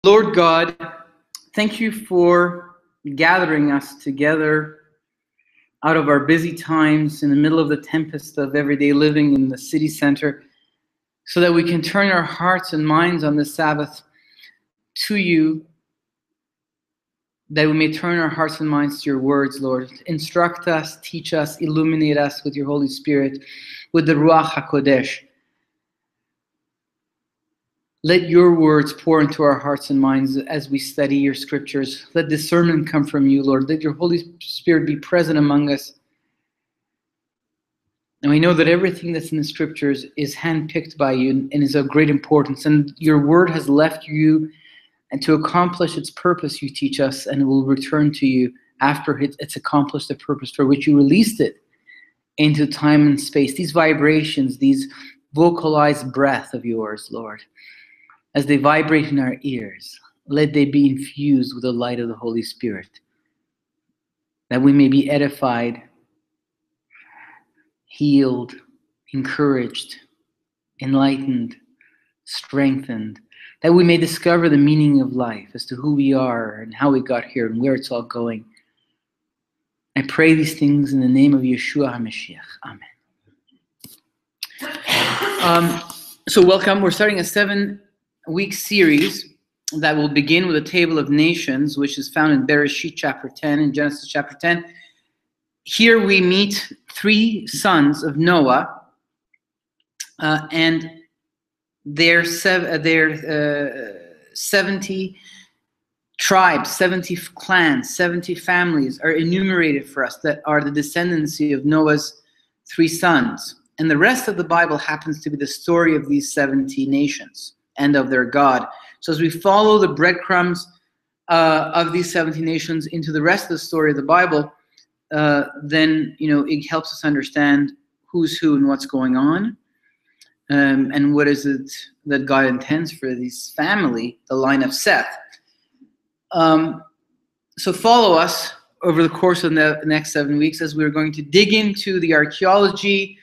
Lord God, thank you for gathering us together out of our busy times in the middle of the tempest of everyday living in the city center, so that we can turn our hearts and minds on this Sabbath to you, that we may turn our hearts and minds to your words, Lord. Instruct us, teach us, illuminate us with your Holy Spirit, with the Ruach HaKodesh. Let your words pour into our hearts and minds as we study your scriptures. Let discernment come from you, Lord. Let your Holy Spirit be present among us. And we know that everything that's in the scriptures is handpicked by you and is of great importance. And your word has left you, and to accomplish its purpose, you teach us, and it will return to you after it's accomplished the purpose for which you released it into time and space. These vibrations, these vocalized breath of yours, Lord, as they vibrate in our ears, let they be infused with the light of the Holy Spirit, that we may be edified, healed, encouraged, enlightened, strengthened, that we may discover the meaning of life as to who we are and how we got here and where it's all going. I pray these things in the name of Yeshua HaMashiach. Amen. So welcome. We're starting a 7-week series that will begin with a table of nations, which is found in Bereshit chapter 10 and Genesis chapter 10. Here we meet 3 sons of Noah, and their 70 tribes, 70 clans, 70 families are enumerated for us that are the descendancy of Noah's 3 sons. And the rest of the Bible happens to be the story of these 70 nations and of their God. So as we follow the breadcrumbs of these 70 nations into the rest of the story of the Bible, then it helps us understand who's who and what's going on, and what is it that God intends for this family, the line of Sept. So follow us over the course of the next 7 weeks as we're going to dig into the archaeology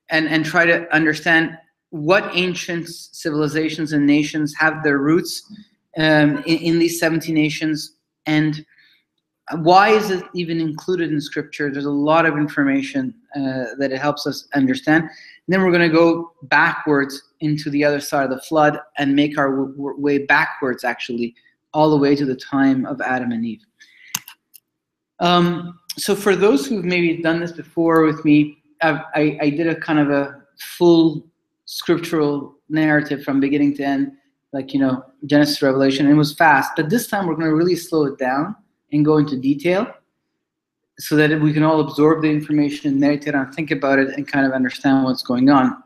and try to understand what ancient civilizations and nations have their roots in these 70 nations, and why is it even included in Scripture. There's a lot of information that it helps us understand. And then we're going to go backwards into the other side of the flood and make our way backwards, actually, all the way to the time of Adam and Eve. So for those who've maybe done this before with me, I did a kind of a full scriptural narrative from beginning to end, like, Genesis, Revelation, and it was fast. But this time we're going to really slow it down and go into detail so that we can all absorb the information, meditate on, think about it, and kind of understand what's going on.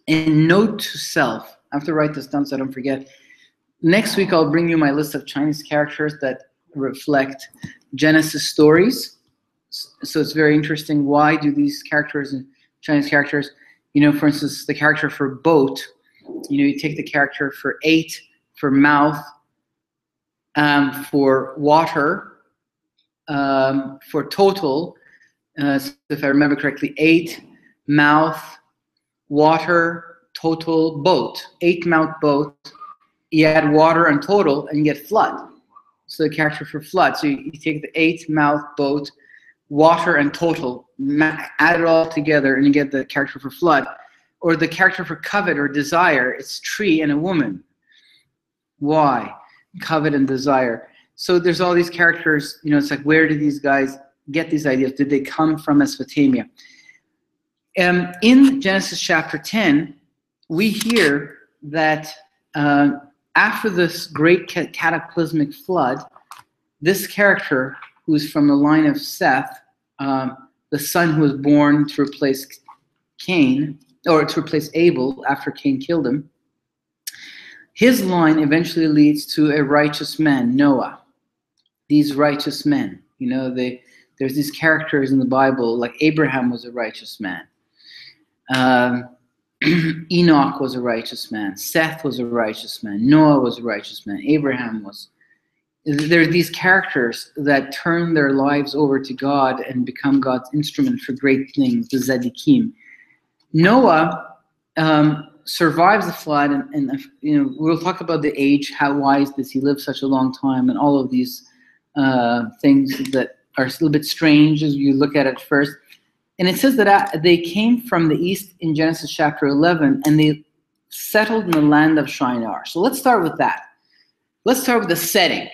And note to self, I have to write this down so I don't forget. Next week, I'll bring you my list of Chinese characters that reflect Genesis stories. So it's very interesting. Why do these characters, Chinese characters, for instance, the character for boat, you take the character for 8 for mouth, for water, for total, so if I remember correctly, 8, mouth, water, total, boat. 8 mouth, boat. You add water and total, and you get flood. So the character for flood. So you take the 8 mouth, boat, water, and total, add it all together, and you get the character for flood. Or the character for covet or desire, it's tree and a woman. Why? Covet and desire. So there's all these characters, it's like, where did these guys get these ideas? Did they come from Mesopotamia? In Genesis chapter 10, we hear that after this great cataclysmic flood, this character, who's from the line of Seth, the son who was born to replace Cain, or to replace Abel after Cain killed him, his line eventually leads to a righteous man, Noah. These righteous men, there's these characters in the Bible, like Abraham was a righteous man. Enoch was a righteous man. Seth was a righteous man. Noah was a righteous man. Abraham was. There are these characters that turn their lives over to God and become God's instrument for great things, the Tzaddikim. Noah survives the flood, and we'll talk about the age. How wise does he live such a long time, and all of these things that are a little bit strange as you look at it first. And it says that they came from the east in Genesis chapter 11, and they settled in the land of Shinar. So let's start with that. Let's start with the setting.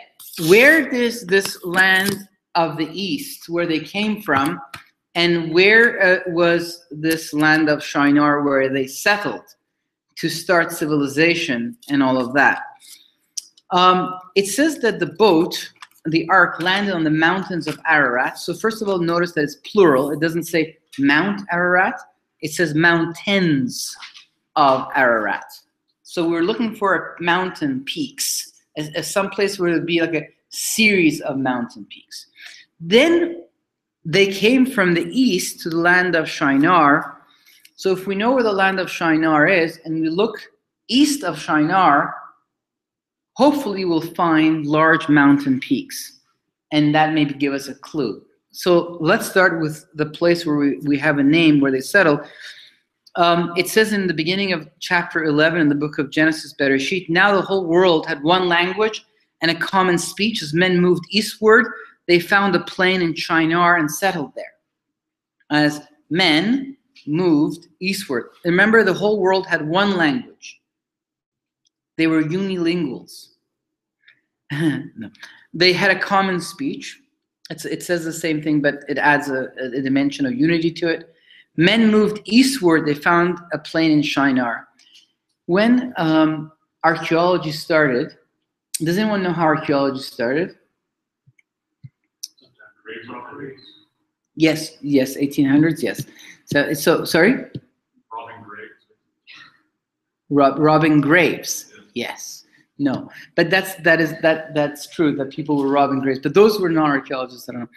Where is this land of the east, where they came from, and where was this land of Shinar where they settled to start civilization and all of that? It says that the boat, the ark, landed on the mountains of Ararat. So first of all, notice that it's plural. It doesn't say Mount Ararat. It says mountains of Ararat. So we're looking for mountain peaks, as some place where it would be like a series of mountain peaks. Then they came from the east to the land of Shinar. So if we know where the land of Shinar is, and we look east of Shinar, hopefully we'll find large mountain peaks. And that maybe give us a clue. So let's start with the place where we have a name where they settle. It says in the beginning of chapter 11 in the book of Genesis, Bereshit, now the whole world had one language and a common speech. As men moved eastward, they found a plain in Shinar and settled there. As men moved eastward. Remember, the whole world had one language. They were unilinguals. No. They had a common speech. It says the same thing, but it adds a dimension of unity to it. Men moved eastward. They found a plain in Shinar. When archaeology started, does anyone know how archaeology started? Yes, 1800s, yes. So sorry? Robbing graves. Robbing graves, yes. No, but that's true that people were robbing graves, but those were non-archaeologists. I don't know.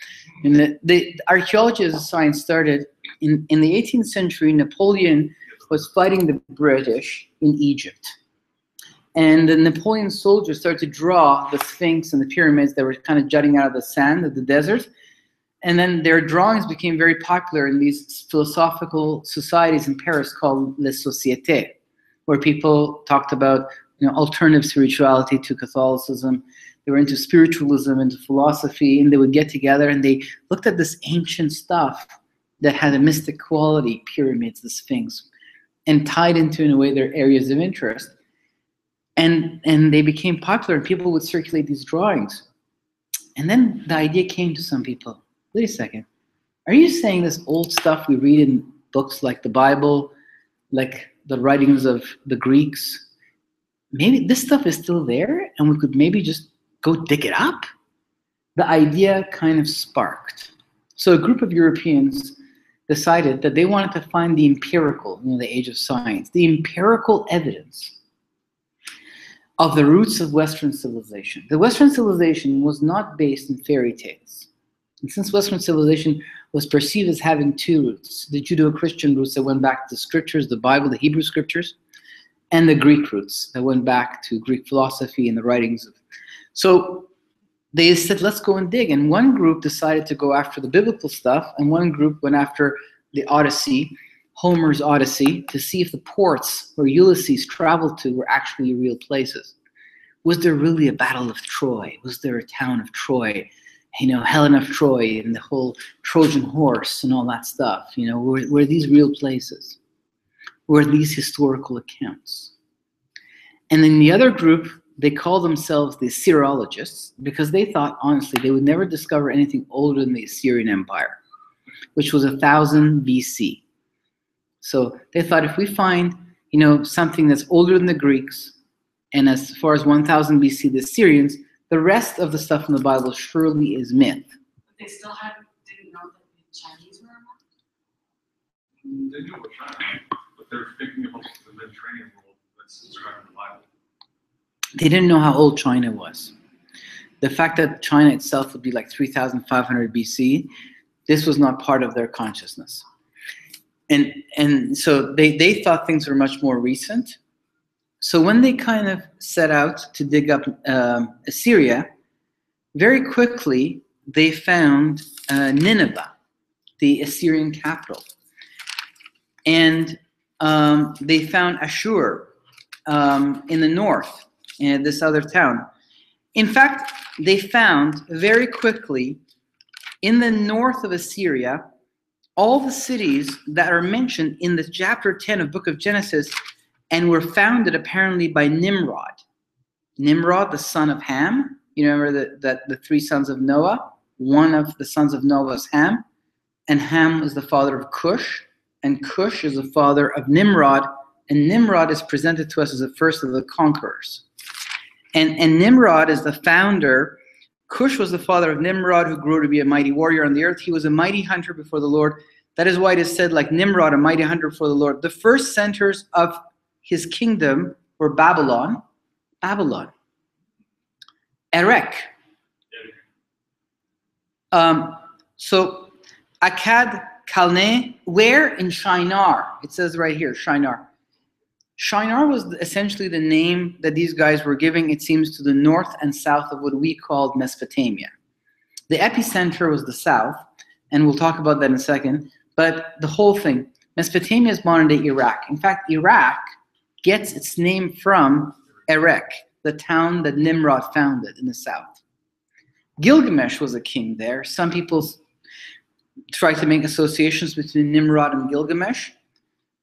And the archaeology as a science started in the 18th century. Napoleon was fighting the British in Egypt, and the Napoleon soldiers started to draw the Sphinx and the pyramids that were kind of jutting out of the sand of the desert. And then their drawings became very popular in these philosophical societies in Paris called Les Sociétés, where people talked about alternative spirituality to Catholicism. They were into spiritualism, into philosophy, and they would get together and they looked at this ancient stuff that had a mystic quality, pyramids, the Sphinx, and tied into, in a way, their areas of interest. And they became popular, and people would circulate these drawings. And then the idea came to some people. Wait a second. Are you saying this old stuff we read in books like the Bible, like the writings of the Greeks, maybe this stuff is still there and we could maybe just go dig it up? The idea kind of sparked. So a group of Europeans decided that they wanted to find the empirical, the age of science, the empirical evidence of the roots of Western civilization. The Western civilization was not based in fairy tales. And since Western civilization was perceived as having two roots, the Judeo-Christian roots that went back to the scriptures, the Bible, the Hebrew scriptures, and the Greek roots that went back to Greek philosophy and the writings of. So they said, let's go and dig. And one group decided to go after the biblical stuff, and one group went after the Odyssey, Homer's Odyssey, to see if the ports where Ulysses traveled to were actually real places. Was there really a battle of Troy? Was there a town of Troy? Helen of Troy and the whole Trojan horse and all that stuff. Were these real places? Were these historical accounts? And then the other group, they call themselves the Assyriologists because they thought, honestly, they would never discover anything older than the Assyrian Empire, which was 1000 BC. So they thought if we find, something that's older than the Greeks, and as far as 1000 BC, the Assyrians, the rest of the stuff in the Bible surely is myth. But they still didn't know that the Chinese were around? They knew about China, but they're thinking about the Mediterranean world that's described in the Bible. They didn't know how old China was. The fact that China itself would be like 3,500 BC, this was not part of their consciousness. And so they thought things were much more recent. So when they kind of set out to dig up Assyria, very quickly they found Nineveh, the Assyrian capital. And they found Ashur in the north, in this other town. In fact, they found very quickly in the north of Assyria all the cities that are mentioned in the chapter 10 of book of Genesis and were founded apparently by Nimrod. Nimrod, the son of Ham. You remember that the three sons of Noah? One of the sons of Noah was Ham, and Ham was the father of Cush, and Cush is the father of Nimrod, and Nimrod is presented to us as the first of the conquerors. And Nimrod is the founder. Cush was the father of Nimrod, who grew to be a mighty warrior on the earth. He was a mighty hunter before the Lord. That is why it is said, like Nimrod, a mighty hunter before the Lord. The first centers of his kingdom were Babylon, Erech. So Akkad, Calneh, where? In Shinar. It says right here, Shinar. Shinar was essentially the name that these guys were giving, it seems, to the north and south of what we called Mesopotamia. The epicenter was the south, and we'll talk about that in a second, but the whole thing, Mesopotamia is modern-day Iraq. In fact, Iraq gets its name from Erech, the town that Nimrod founded in the south. Gilgamesh was a king there. Some people try to make associations between Nimrod and Gilgamesh.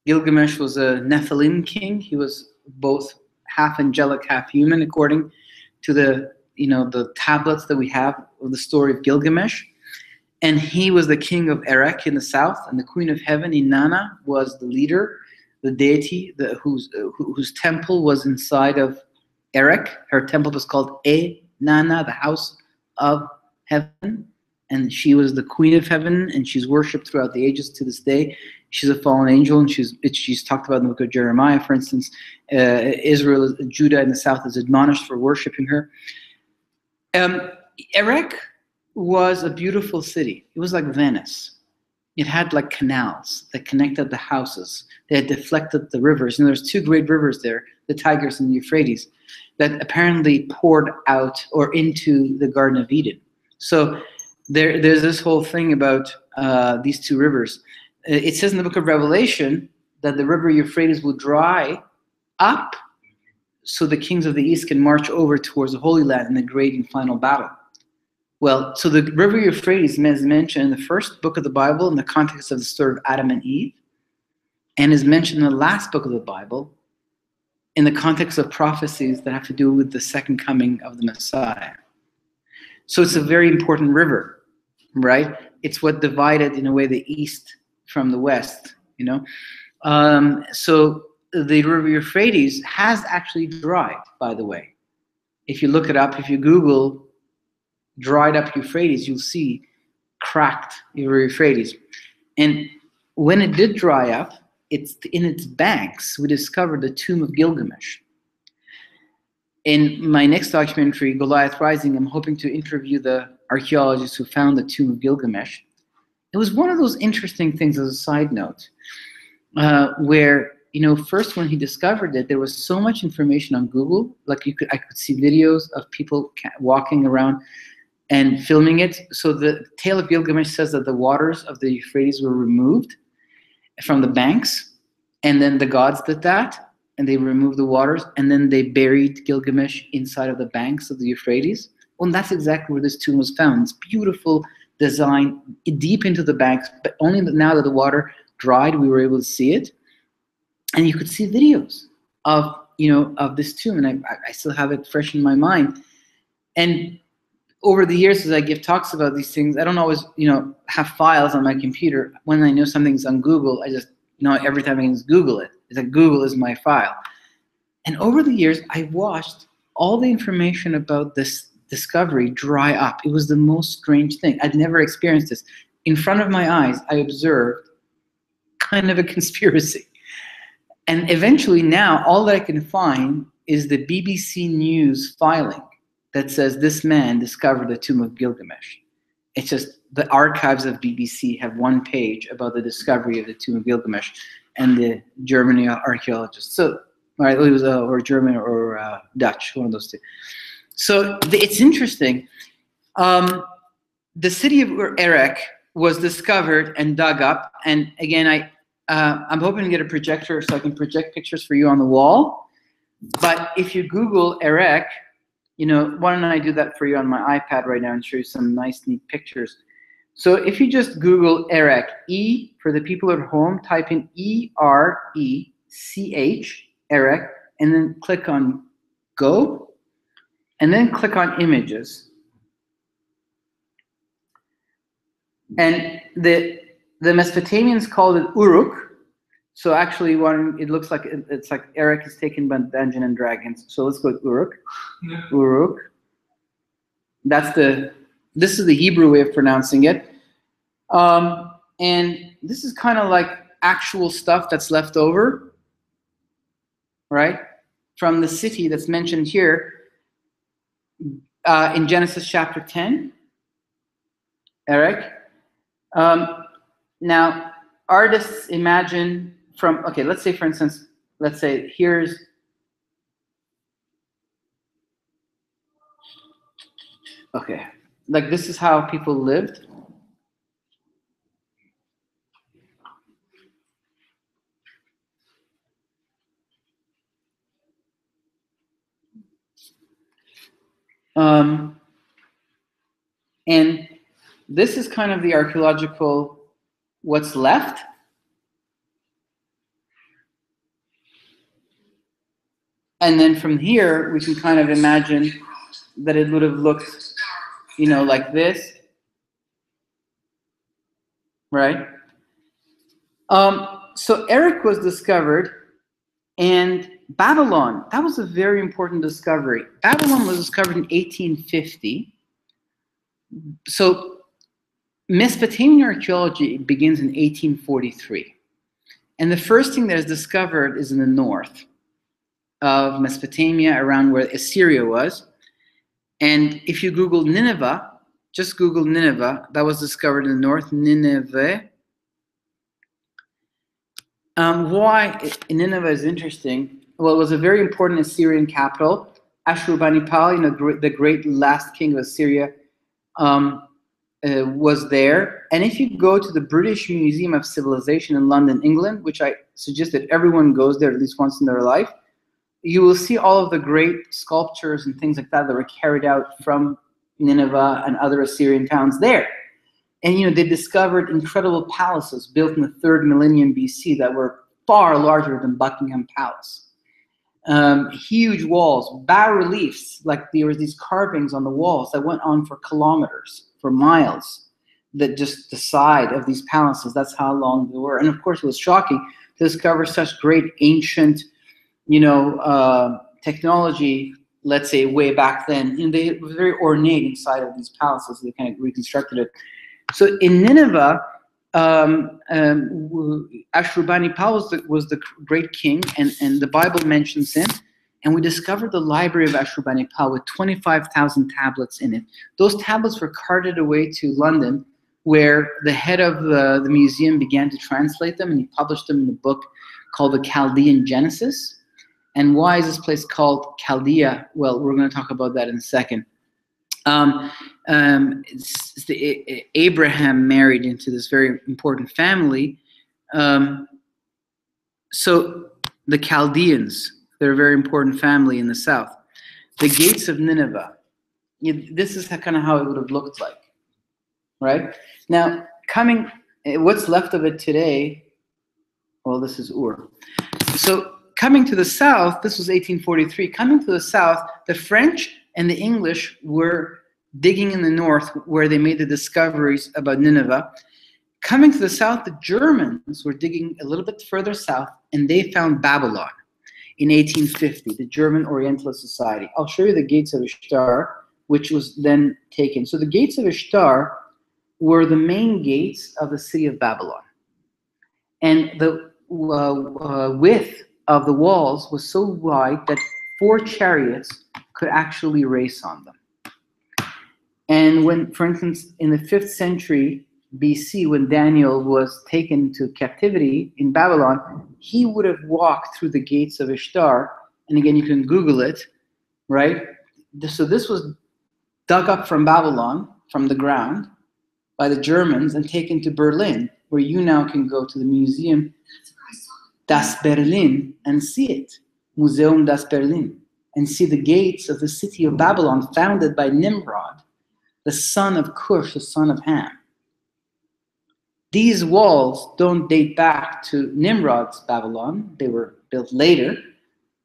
Gilgamesh was a Nephilim king. He was both half angelic, half human, according to the tablets that we have of the story of Gilgamesh. And he was the king of Erech in the south, and the queen of heaven, Inanna, was the leader, the deity whose temple was inside of Erech. Her temple was called Nana, the house of heaven, and she was the queen of heaven, and she's worshipped throughout the ages to this day. She's a fallen angel, and she's talked about in the book of Jeremiah, for instance. Israel, Judah in the south is admonished for worshiping her. Erech was a beautiful city. It was like Venice. It had like canals that connected the houses. They had deflected the rivers, and there's two great rivers there, the Tigris and the Euphrates, that apparently poured out or into the Garden of Eden. So there's this whole thing about these two rivers. It says in the book of Revelation that the river Euphrates will dry up so the kings of the east can march over towards the Holy Land in the great and final battle. Well, so the river Euphrates is mentioned in the first book of the Bible in the context of the story of Adam and Eve, and is mentioned in the last book of the Bible in the context of prophecies that have to do with the second coming of the Messiah. So it's a very important river, right? It's what divided, in a way, the east from the west, So the river Euphrates has actually dried, by the way. If you look it up, if you Google dried up Euphrates, you'll see cracked river Euphrates. And when it did dry up, in its banks, we discovered the tomb of Gilgamesh. In my next documentary, Goliath Rising, I'm hoping to interview the archaeologists who found the tomb of Gilgamesh. It was one of those interesting things, as a side note, where, first when he discovered it, there was so much information on Google. Like I could see videos of people walking around and filming it. So the tale of Gilgamesh says that the waters of the Euphrates were removed from the banks, and then the gods did that, and they removed the waters, and then they buried Gilgamesh inside of the banks of the Euphrates. Well, that's exactly where this tomb was found. It's beautiful design, deep into the banks, but only now that the water dried, we were able to see it. And you could see videos of this tomb, and I still have it fresh in my mind. And over the years, as I give talks about these things, I don't always, have files on my computer. When I know something's on Google, I just, every time I can just Google it. It's like Google is my file. And over the years, I watched all the information about this discovery dry up. It was the most strange thing. I'd never experienced this. In front of my eyes, I observed kind of a conspiracy. And eventually now, all that I can find is the BBC News filing that says this man discovered the tomb of Gilgamesh. It's just the archives of BBC have one page about the discovery of the tomb of Gilgamesh and the German archaeologists. So, right, it was or German or Dutch, one of those two. So it's interesting. The city of Erech was discovered and dug up, and again, I'm hoping to get a projector so I can project pictures for you on the wall. But if you Google Erech, why don't I do that for you on my iPad right now and show you some nice, neat pictures. So if you just Google Erech, E for the people at home, type in E-R-E-C-H, Erech, and then click on Go, and then click on Images. And the Mesopotamians called it Uruk. So actually, it looks like it's like Erech is taken by Dungeons and Dragons. So let's go with Uruk. Yeah. Uruk. This is the Hebrew way of pronouncing it. And this is kind of like actual stuff that's left over, right, from the city that's mentioned here in Genesis chapter 10, Erech. Now, artists imagine okay, let's say, for instance, here's, okay, like this is how people lived. And this is kind of the archaeological, what's left. And then from here, we can kind of imagine that it would have looked, like this, right? So Erech was discovered, and Babylon, that was a very important discovery. Babylon was discovered in 1850. So Mesopotamian archaeology begins in 1843. And the first thing that is discovered is in the north of Mesopotamia, around where Assyria was. And if you Google Nineveh, just Google Nineveh, that was discovered in the north, Nineveh. Why Nineveh is interesting? Well, it was a very important Assyrian capital. Ashurbanipal, the great last king of Assyria, was there. And if you go to the British Museum of Civilization in London, England, which I suggest that everyone goes there at least once in their life, you will see all of the great sculptures and things like that were carried out from Nineveh and other Assyrian towns there. And they discovered incredible palaces built in the 3rd millennium BC that were far larger than Buckingham Palace. Huge walls, bas-reliefs, like there was these carvings on the walls that went on for kilometers, for miles, that just the side of these palaces, that's how long they were. And of course, it was shocking to discover such great ancient, technology, let's say way back then. It was very ornate inside of these palaces. They kind of reconstructed it. So in Nineveh, Ashurbanipal was the great king, and the Bible mentions him. And we discovered the library of Ashurbanipal with 25,000 tablets in it. Those tablets were carted away to London, where the head of the museum began to translate them, and he published them in a book called The Chaldean Genesis. And why is this place called Chaldea? Well, we're going to talk about that in a second. Abraham married into this very important family. So the Chaldeans, they're a very important family in the south. The gates of Nineveh. This is kind of how it would have looked like, right? Now, what's left of it today? Well, this is Ur. So coming to the south, this was 1843. Coming to the south, the French and the English were digging in the north where they made the discoveries about Nineveh. Coming to the south, the Germans were digging a little bit further south, and they found Babylon in 1850, the German Orientalist Society. I'll show you the gates of Ishtar, which was then taken. So the gates of Ishtar were the main gates of the city of Babylon. And the width of the walls was so wide that 4 chariots could actually race on them. And when, for instance, in the 5th century BC, when Daniel was taken to captivity in Babylon, he would have walked through the gates of Ishtar. And again, you can Google it, right? So this was dug up from Babylon, from the ground, by the Germans and taken to Berlin, where you now can go to the museum Das Berlin and see it, Museum das Berlin, and see the gates of the city of Babylon founded by Nimrod, the son of Cush, the son of Ham. These walls don't date back to Nimrod's Babylon. They were built later.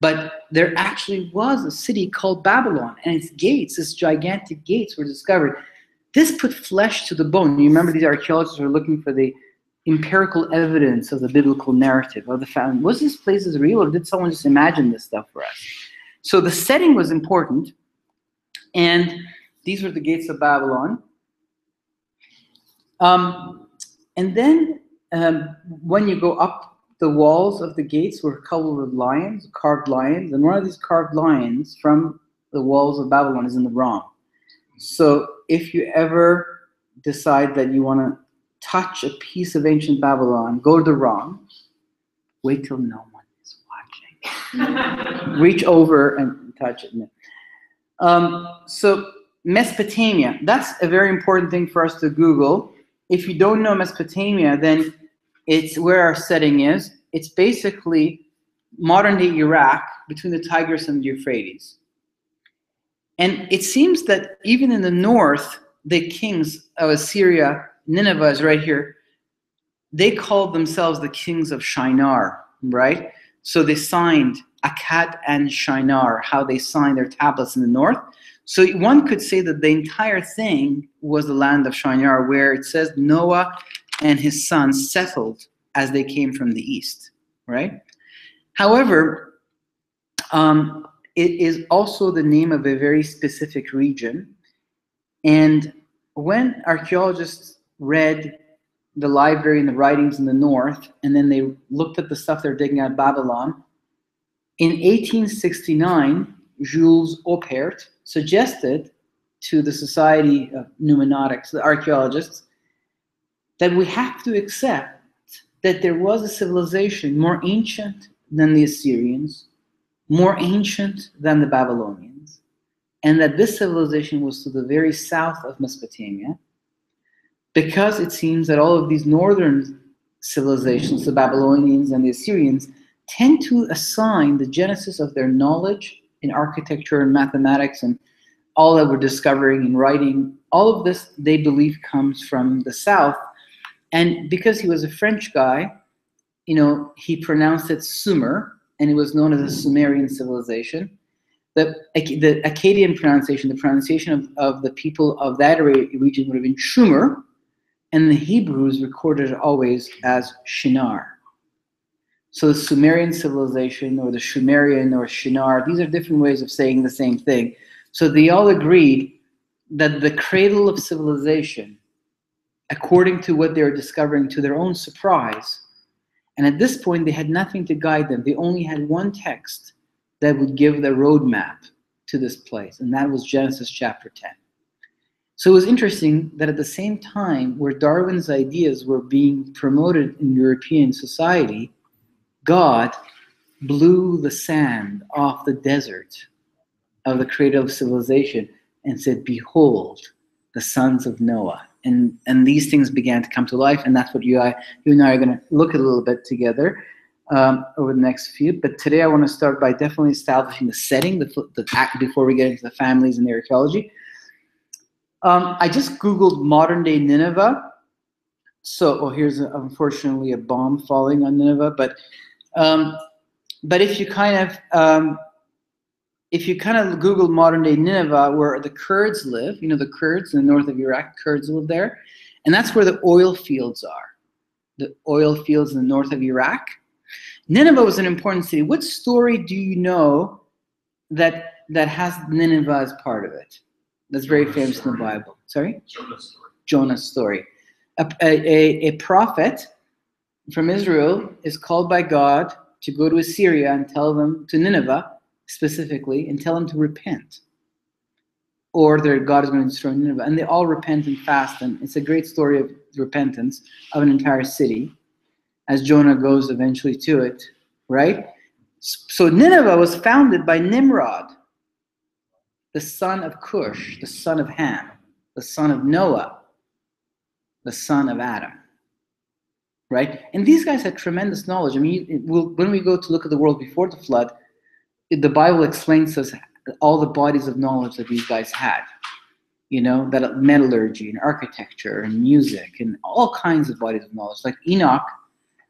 But there actually was a city called Babylon, and its gates, its gigantic gates, were discovered. This put flesh to the bone. You remember these archaeologists were looking for the empirical evidence of the biblical narrative of the found. Was this place real, or did someone just imagine this stuff for us? So the setting was important, and these were the gates of Babylon. And then when you go up, the walls of the gates were covered with lions, carved lions, and one of these carved lions from the walls of Babylon is in the Ram. So if you ever decide that you want to touch a piece of ancient Babylon, go to the Ram, wait till no one is watching. Reach over and touch it. So Mesopotamia, that's a very important thing for us to Google. If you don't know Mesopotamia, then it's where our setting is. It's basically modern-day Iraq between the Tigris and the Euphrates. And it seems that even in the north, the kings of Assyria, Nineveh is right here, they called themselves the kings of Shinar, right? So they signed Akkad and Shinar, how they signed their tablets in the north. So one could say that the entire thing was the land of Shinar, where it says Noah and his sons settled as they came from the east, right? However, it is also the name of a very specific region. And when archaeologists read the library and the writings in the north, and then they looked at the stuff they're digging out of Babylon, in 1869, Jules Oppert suggested to the Society of Numismatics, the archaeologists, that we have to accept that there was a civilization more ancient than the Assyrians, more ancient than the Babylonians, and that this civilization was to the very south of Mesopotamia, because it seems that all of these northern civilizations, the Babylonians and the Assyrians, tend to assign the genesis of their knowledge in architecture and mathematics and all that we're discovering in writing, all of this they believe comes from the south. And because he was a French guy, you know, he pronounced it Sumer, and it was known as the Sumerian civilization. The Akkadian pronunciation, the pronunciation of the people of that region would have been Shumer, and the Hebrews recorded it always as Shinar. So the Sumerian civilization, or the Shumerian, or Shinar, these are different ways of saying the same thing. So they all agreed that the cradle of civilization, according to what they were discovering to their own surprise, and at this point they had nothing to guide them. They only had one text that would give the roadmap to this place, and that was Genesis chapter 10. So it was interesting that at the same time where Darwin's ideas were being promoted in European society, God blew the sand off the desert of the cradle of civilization and said, "Behold, the sons of Noah." And these things began to come to life, and that's what you and I are going to look at a little bit together over the next few. But today I want to start by definitely establishing the setting, the act before we get into the families and the archaeology. I just Googled modern-day Nineveh. So, here's unfortunately a bomb falling on Nineveh. But if you kind of Google modern-day Nineveh, where the Kurds live, you know, the Kurds in the north of Iraq, Kurds live there, and that's where the oil fields are. The oil fields in the north of Iraq. Nineveh was an important city. What story do you know that has Nineveh as part of it? That's very famous in the Bible. Sorry? Jonah's story. Jonah's story. A prophet from Israel is called by God to go to Assyria and tell them, to Nineveh specifically, and tell them to repent, or their God is going to destroy Nineveh. And they all repent and fast, and it's a great story of repentance of an entire city as Jonah goes eventually to it, right? So Nineveh was founded by Nimrod, the son of Cush, the son of Ham, the son of Noah. the son of Adam, right? And these guys had tremendous knowledge. I mean, when we go to look at the world before the flood, the Bible explains to us all the bodies of knowledge that these guys had. That metallurgy and architecture and music and all kinds of bodies of knowledge. Like Enoch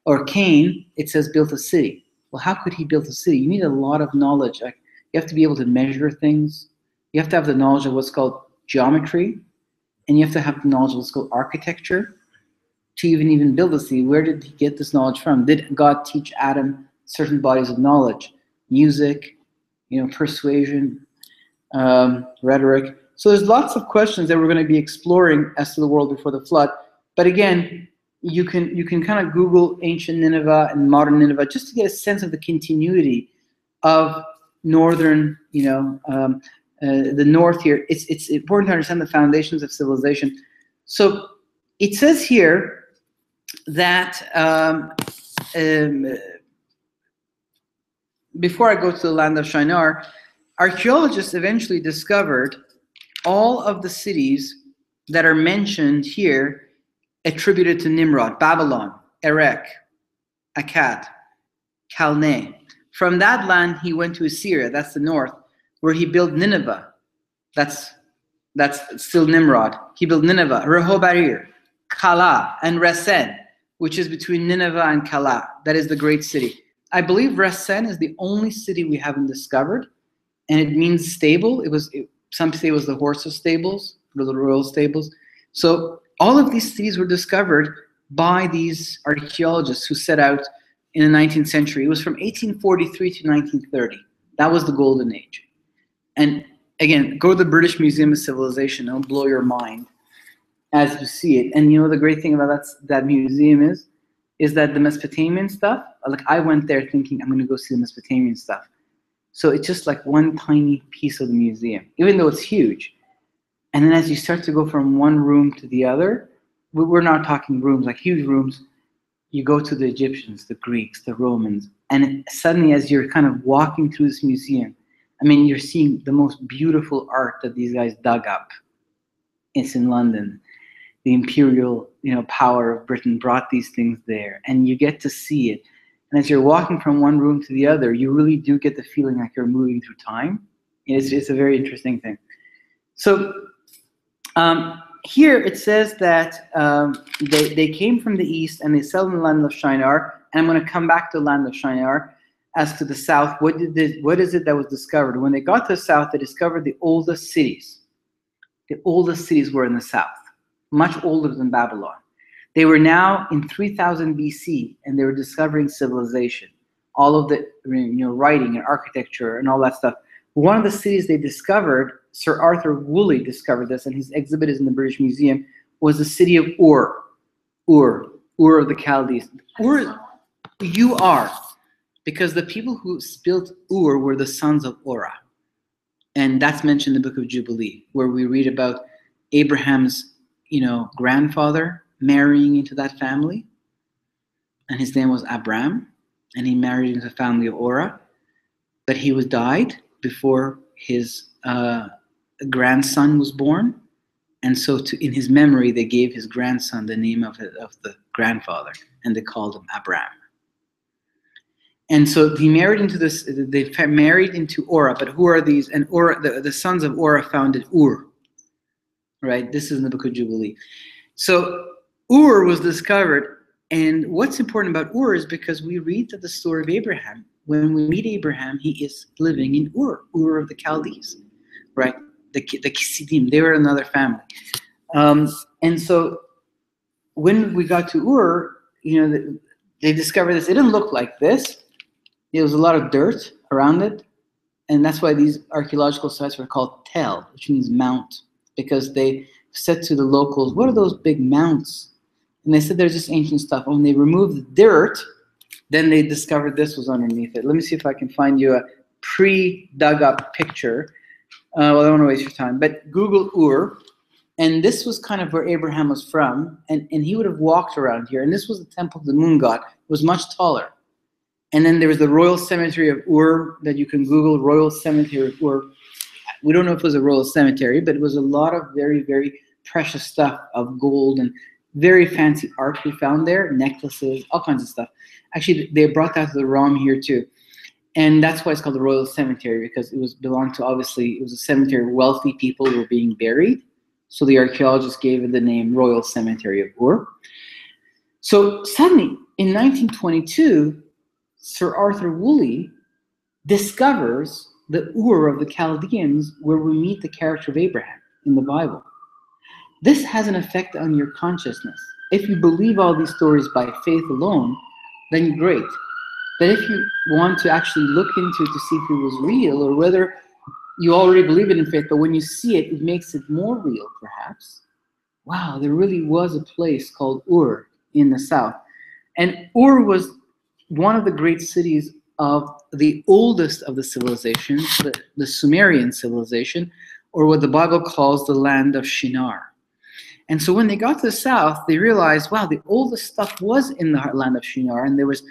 or Cain, it says built a city. Well, how could he build a city? You need a lot of knowledge. Like, you have to be able to measure things. You have to have the knowledge of what's called geometry, and you have to have the knowledge of what's called architecture to even build a city. Where did he get this knowledge from? Did God teach Adam certain bodies of knowledge? Music, persuasion, rhetoric. So there's lots of questions that we're going to be exploring as to the world before the flood. But again, you can kind of Google ancient Nineveh and modern Nineveh just to get a sense of the continuity of northern, the north here. It's important to understand the foundations of civilization. So it says here that before I go to the land of Shinar, archaeologists eventually discovered all of the cities that are mentioned here attributed to Nimrod: Babylon, Erech, Akkad, Calneh. From that land, he went to Assyria, that's the north, where he built Nineveh. That's still Nimrod. He built Nineveh, Rehoboth, Calah, and Resen, which is between Nineveh and Calah. That is the great city. I believe Resen is the only city we haven't discovered, and it means stable. Some say it was the horses' stables, the royal stables. So all of these cities were discovered by these archaeologists who set out in the 19th century. It was from 1843 to 1930. That was the golden age. And again, go to the British Museum of Civilization. It'll blow your mind as you see it. And the great thing about that museum is that the Mesopotamian stuff, like, I went there thinking I'm going to go see the Mesopotamian stuff. So it's just like one tiny piece of the museum, even though it's huge. And then as you start to go from one room to the other, we're not talking rooms, like huge rooms. You go to the Egyptians, the Greeks, the Romans, and suddenly as you're kind of walking through this museum, I mean, you're seeing the most beautiful art that these guys dug up. It's in London. The imperial, power of Britain brought these things there, and you get to see it. And as you're walking from one room to the other, you really do get the feeling like you're moving through time. It's a very interesting thing. So here it says that they came from the east and they settled in the land of Shinar. And I'm going to come back to the land of Shinar. As to the south, what is it that was discovered? When they got to the south, they discovered the oldest cities. The oldest cities were in the south, much older than Babylon. They were now in 3000 BC, and they were discovering civilization, all of the writing and architecture and all that stuff. One of the cities they discovered, Sir Arthur Woolley discovered this, and his exhibit is in the British Museum, was the city of Ur. Ur of the Chaldees. You are, because the people who built Ur were the sons of Orah. And that's mentioned in the book of Jubilee, where we read about Abraham's, grandfather marrying into that family, and his name was Abram, and he married into the family of Orah, but he died before his grandson was born, and so in his memory they gave his grandson the name of the grandfather, and they called him Abram. And so he married into this. They married into Orah, but who are these? And Orah, the sons of Orah founded Ur. Right. This is in the book of Jubilee. So Ur was discovered, and what's important about Ur is because we read the story of Abraham. When we meet Abraham, he is living in Ur of the Chaldees, right? The Kisidim, they were another family. And so when we got to Ur, they discovered this. It didn't look like this. There was a lot of dirt around it, and that's why these archaeological sites were called Tel, which means mount, because they said to the locals, "What are those big mounts?" And they said they're just ancient stuff. When they removed the dirt, then they discovered this was underneath it. Let me see if I can find you a pre-dug up picture. Well, I don't want to waste your time, but Google Ur, and this was kind of where Abraham was from, and he would have walked around here. And this was the temple of the moon god. It was much taller. And then there was the royal cemetery of Ur that you can Google, royal cemetery of Ur. We don't know if it was a royal cemetery, but it was a lot of very, very precious stuff of gold and Very fancy art we found there, necklaces, all kinds of stuff. Actually, they brought that to the ROM here too. And that's why it's called the Royal Cemetery, because it was belonged to, obviously, it was a cemetery where wealthy people were being buried. So the archaeologists gave it the name Royal Cemetery of Ur. So suddenly, in 1922, Sir Arthur Woolley discovers the Ur of the Chaldeans, where we meet the character of Abraham in the Bible. This has an effect on your consciousness. If you believe all these stories by faith alone, then great. But if you want to actually look into it to see if it was real, or whether you already believe it in faith, but when you see it, it makes it more real, perhaps. Wow, there really was a place called Ur in the south. And Ur was one of the great cities of the oldest of the civilizations, the Sumerian civilization, or what the Bible calls the land of Shinar. And so when they got to the south, they realized, wow, the oldest stuff was in the land of Shinar, and there was,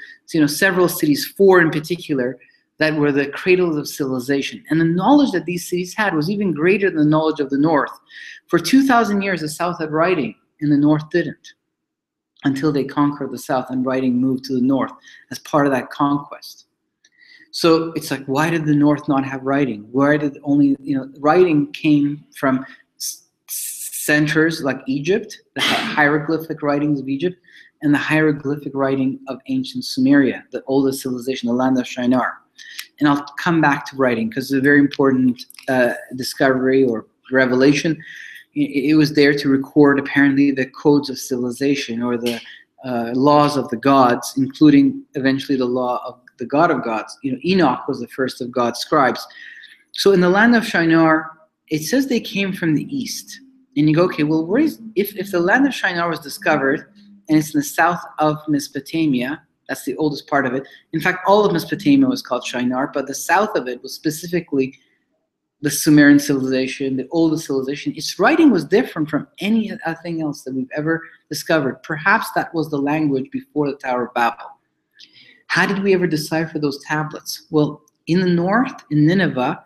several cities, 4 in particular, that were the cradles of civilization. And the knowledge that these cities had was even greater than the knowledge of the north. For 2,000 years, the south had writing, and the north didn't, until they conquered the south and writing moved to the north as part of that conquest. So it's like, why did the north not have writing? Why did only, writing came from centers like Egypt, the hieroglyphic writings of Egypt, and the hieroglyphic writing of ancient Sumeria, the oldest civilization, the land of Shinar. And I'll come back to writing because it's a very important discovery or revelation. It was there to record apparently the codes of civilization, or the laws of the gods, including eventually the law of the God of gods. Enoch was the first of God's scribes. So in the land of Shinar, it says they came from the east. And you go, okay, well, if the land of Shinar was discovered and it's in the south of Mesopotamia, that's the oldest part of it. In fact, all of Mesopotamia was called Shinar, but the south of it was specifically the Sumerian civilization, the oldest civilization. Its writing was different from anything else that we've ever discovered. Perhaps that was the language before the Tower of Babel. How did we ever decipher those tablets? Well, in the north, in Nineveh,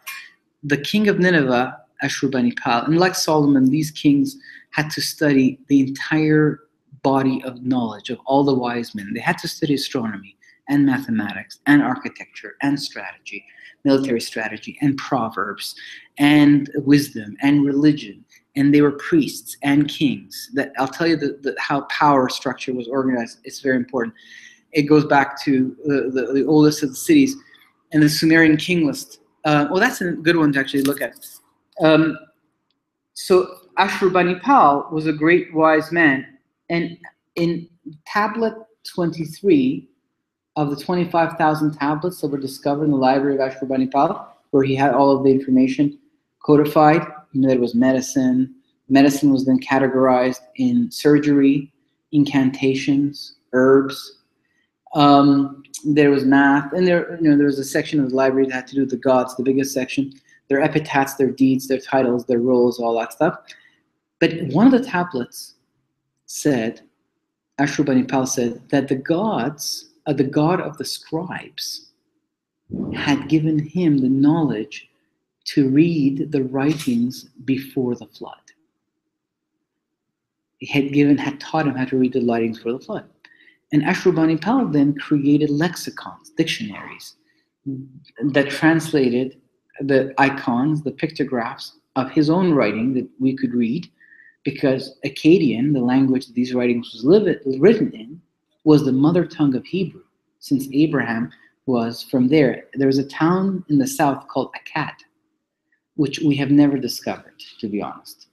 the king of Nineveh, Ashurbanipal, and like Solomon, these kings had to study the entire body of knowledge of all the wise men. They had to study astronomy and mathematics and architecture and strategy, military strategy and proverbs and wisdom and religion. And they were priests and kings. That I'll tell you how power structure was organized. It's very important. It goes back to the oldest of the cities and the Sumerian king list. Well, that's a good one to actually look at. So Ashurbanipal was a great wise man, and in tablet 23 of the 25,000 tablets that were discovered in the library of Ashurbanipal, where he had all of the information codified, there was medicine. Medicine was then categorized in surgery, incantations, herbs. There was math, and there was a section of the library that had to do with the gods, the biggest section. Their epitaphs, their deeds, their titles, their roles, all that stuff. But one of the tablets said, Ashurbanipal said, that the gods, the god of the scribes, had given him the knowledge to read the writings before the flood. He had taught him how to read the writings before the flood. And Ashurbanipal then created lexicons, dictionaries, that translated the icons, the pictographs of his own writing that we could read, because Akkadian, the language that these writings was written in, was the mother tongue of Hebrew, since Abraham was from there. There was a town in the south called Akkad, which we have never discovered, to be honest.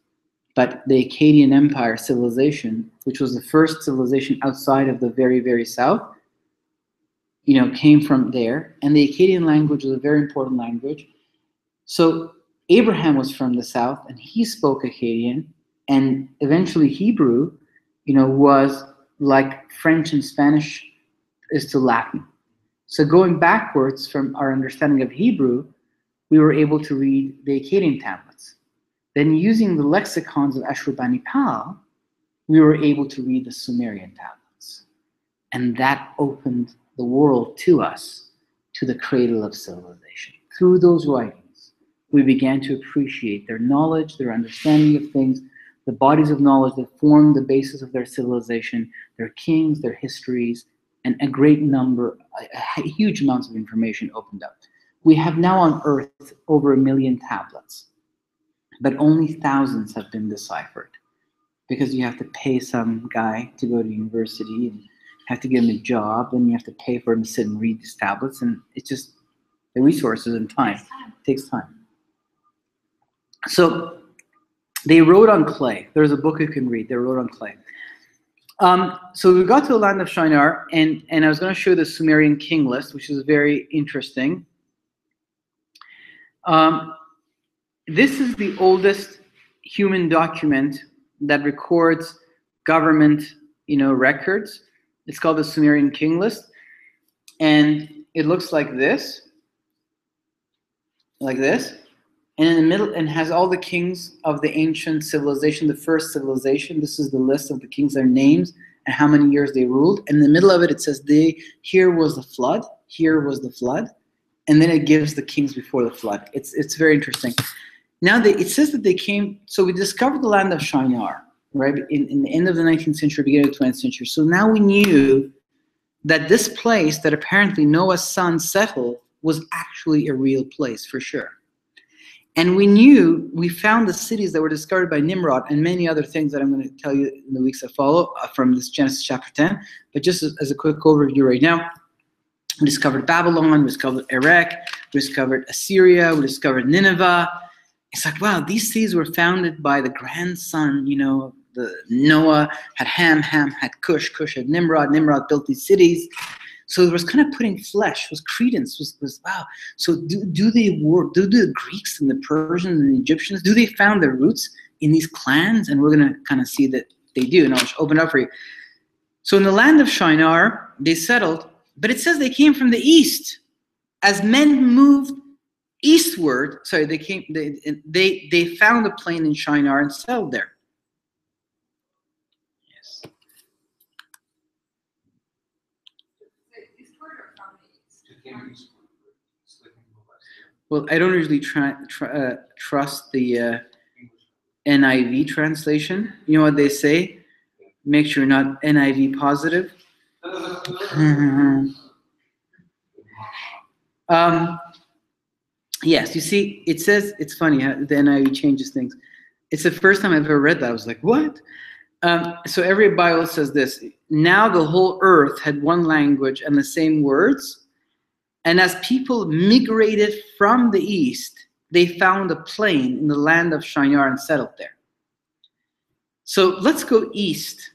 But the Akkadian Empire civilization, which was the first civilization outside of the very, very south, came from there. And the Akkadian language was a very important language. So Abraham was from the south, and he spoke Akkadian, and eventually Hebrew, was like French and Spanish is to Latin. So going backwards from our understanding of Hebrew, we were able to read the Akkadian tablets. Then using the lexicons of Ashurbanipal, we were able to read the Sumerian tablets. And that opened the world to us, to the cradle of civilization. Through those writings, we began to appreciate their knowledge, their understanding of things, the bodies of knowledge that form the basis of their civilization, their kings, their histories, and a great number, huge amounts of information opened up. We have now on Earth over 1 million tablets, but only thousands have been deciphered, because you have to pay some guy to go to university and have to give him a job, and you have to pay for him to sit and read these tablets, and it's just the resources and time. It takes time. So they wrote on clay. There's a book you can read. They wrote on clay. So we got to the land of Shinar, and I was going to show the Sumerian king list, which is very interesting. This is the oldest human document that records government, records. It's called the Sumerian king list, and it looks like this, and in the middle, and has all the kings of the ancient civilization, the first civilization. This is the list of the kings, their names, and how many years they ruled. And in the middle of it, it says here was the flood, here was the flood, and then it gives the kings before the flood. It's very interesting. Now it says that they came. So we discovered the land of Shinar, right, in the end of the 19th century, beginning of the 20th century. So now we knew that this place that apparently Noah's son settled was actually a real place for sure. And we found the cities that were discovered by Nimrod and many other things that I'm going to tell you in the weeks that follow from this Genesis chapter 10. But just as a quick overview right now, we discovered Babylon, we discovered Iraq, we discovered Assyria, we discovered Nineveh. It's like, wow, these cities were founded by the grandson, the Noah had Ham had Cush, Cush had Nimrod built these cities. So it was kind of putting flesh, was credence, was wow. So do the Greeks and the Persians and the Egyptians, do they found their roots in these clans? And we're going to kind of see that they do, and I'll just open up for you. So in the land of Shinar, they settled, but it says they came from the east. As men moved eastward, they found a plain in Shinar and settled there. Yes. Well, I don't usually trust the NIV translation. You know what they say? Make sure you're not NIV positive. Yes, you see, it says, it's funny how the NIV changes things. It's the first time I've ever read that. I was like, what? So every Bible says this: now the whole earth had one language and the same words. And as people migrated from the east, they found a plain in the land of Shinar and settled there. So let's go east.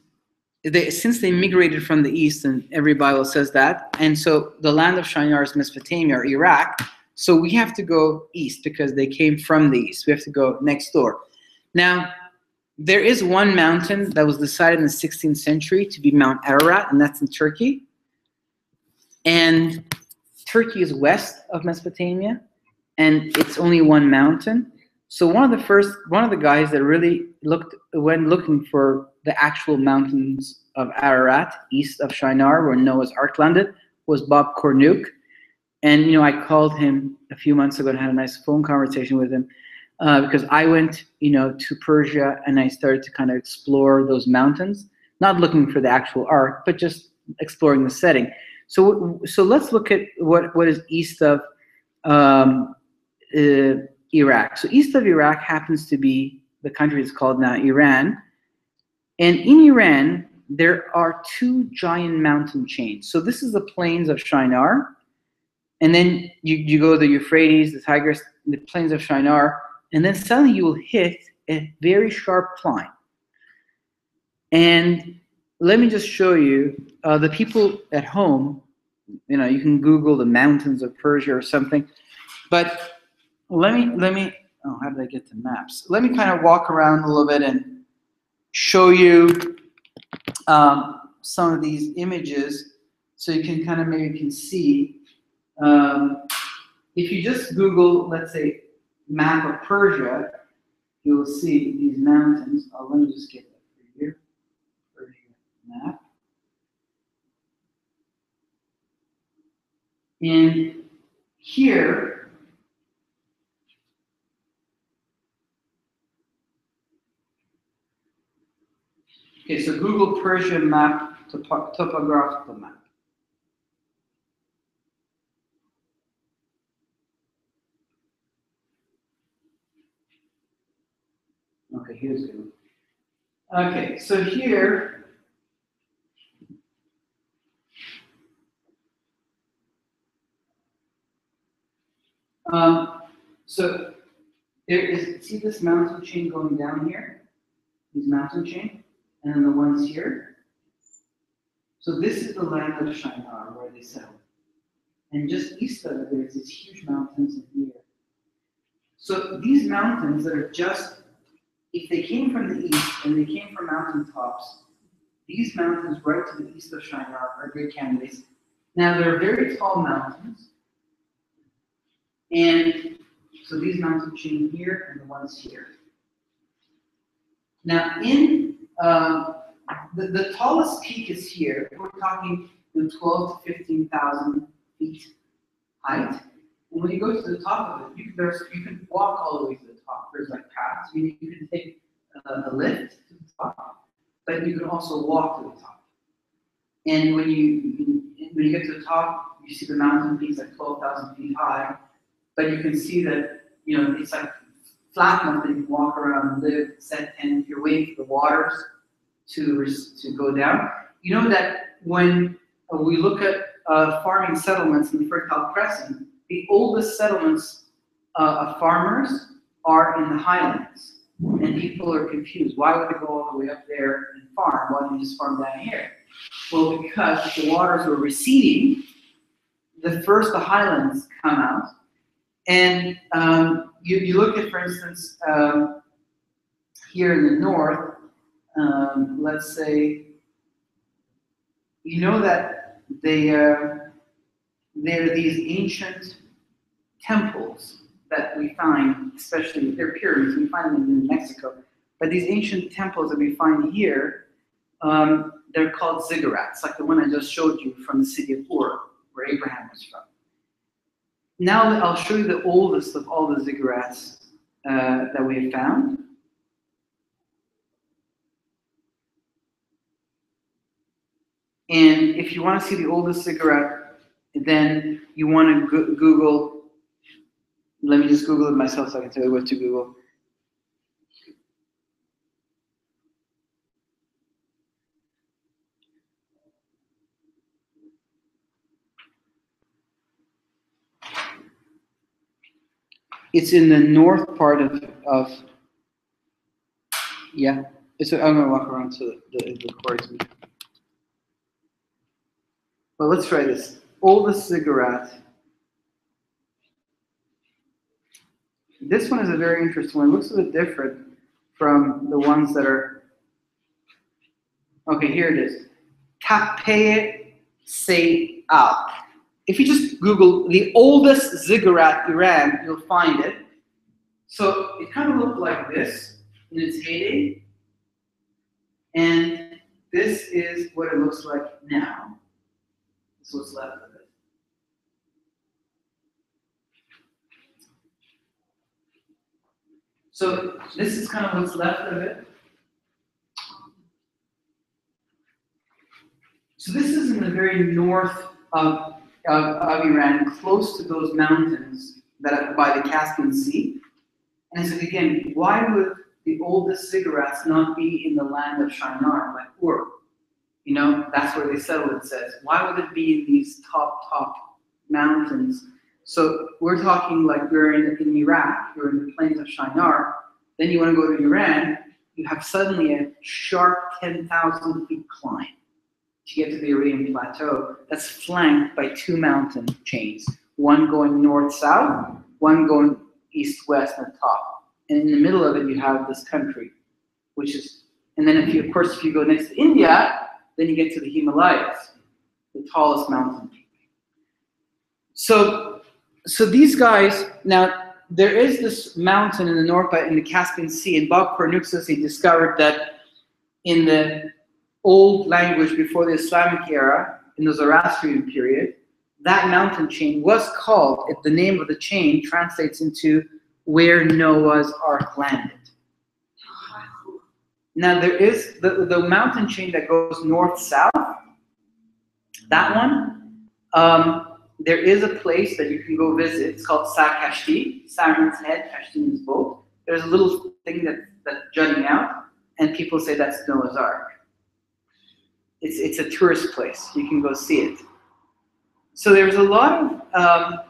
Since they migrated from the east, and every Bible says that, and so the land of Shinar is Mesopotamia or Iraq, so we have to go east because they came from the east. We have to go next door. Now, there is one mountain that was decided in the 16th century to be Mount Ararat, and that's in Turkey. And Turkey is west of Mesopotamia, and it's only one mountain. So one of the guys that really went looking for the actual mountains of Ararat, east of Shinar, where Noah's Ark landed, was Bob Cornuke. And I called him a few months ago and had a nice phone conversation with him because I went, to Persia, and I started to kind of explore those mountains, not looking for the actual Ark, but just exploring the setting. So let's look at what is east of Iraq. So east of Iraq happens to be the country that's called now Iran. And in Iran, there are two giant mountain chains. So this is the plains of Shinar. And then you go to the Euphrates, the Tigris, the plains of Shinar. And then suddenly you will hit a very sharp climb. And let me just show you, the people at home, you can Google the mountains of Persia or something. But let me, how did I get to maps? Let me kind of walk around a little bit and show you some of these images so you can kind of maybe can see. If you just Google, let's say, map of Persia, you'll see these mountains. Let me just get that for you. Persia map. And here, Okay, so Google Persian map, topographical map. Okay, here's Google. Okay, so here, so there is, see this mountain chain going down here? These mountain chain, and then the ones here. So this is the land of Shinar, where they settled. And just east of it, there's these huge mountains in here. So these mountains that are just, if they came from the east and they came from mountain tops, these mountains right to the east of Shinar are great candidates. Now they're very tall mountains, and so these mountains chain here and the ones here. Now in the tallest peak is here. We're talking 12 to 15,000 feet height. And when you go to the top of it, you can walk all the way to the top. There's like paths. You can take a lift to the top, but you can also walk to the top. And when you get to the top, you see the mountain peaks like 12,000 feet high, but you can see that it's like flat enough that you can walk around and live, set tent. If you're waiting for the waters to go down, you know that when we look at farming settlements in the Fertile Crescent, the oldest settlements of farmers are in the highlands, and people are confused. Why would they go all the way up there and farm? Why don't you just farm down here? Well, because the waters were receding, the highlands come out, and you look at, for instance, here in the north, let's say, that there are these ancient temples that we find, especially they're pyramids, we find them in Mexico, but these ancient temples that we find here, they're called ziggurats, like the one I just showed you from the city of Ur, where Abraham was from. Now I'll show you the oldest of all the ziggurats that we have found. And if you want to see the oldest ziggurat, then you want to Google. Let me just Google it myself so I can tell you what to Google. It's in the north part of yeah. I'm going to walk around so that it records me. Well, let's try this. Oldest ziggurat. This one is a very interesting one. It looks a bit different from the ones that are. Okay, here it is. Tapeh Sept. If you just Google the oldest ziggurat Iran, you'll find it. So it kind of looked like this in its heyday. And this is what it looks like now. This is what's left of it. So this is kind of what's left of it. So this is in the very north of Iran, close to those mountains that are by the Caspian Sea. And so again, why would the oldest ziggurats not be in the land of Shinar, like Ur? That's where they settled, it says. Why would it be in these top mountains? So we're talking like we're in Iraq, we're in the plains of Shinar, then you want to go to Iran, you have suddenly a sharp 10,000 feet climb to get to the Arabian Plateau that's flanked by two mountain chains, one going north-south, one going east-west on top. And in the middle of it, you have this country, which is, and then if you go next to India, then you get to the Himalayas, the tallest mountain peak. So these guys, now there is this mountain in the north, in the Caspian Sea, and Bob Cornuxus, he discovered that in the old language before the Islamic era, in the Zoroastrian period, that mountain chain was called, the name of the chain translates into where Noah's Ark landed. Now there is the mountain chain that goes north-south. That one, there is a place that you can go visit. It's called Kashti, Siren's Head. Kashti means boat. There's a little thing that's jutting out, and people say that's Noah's Ark. It's a tourist place. You can go see it. So there's a lot of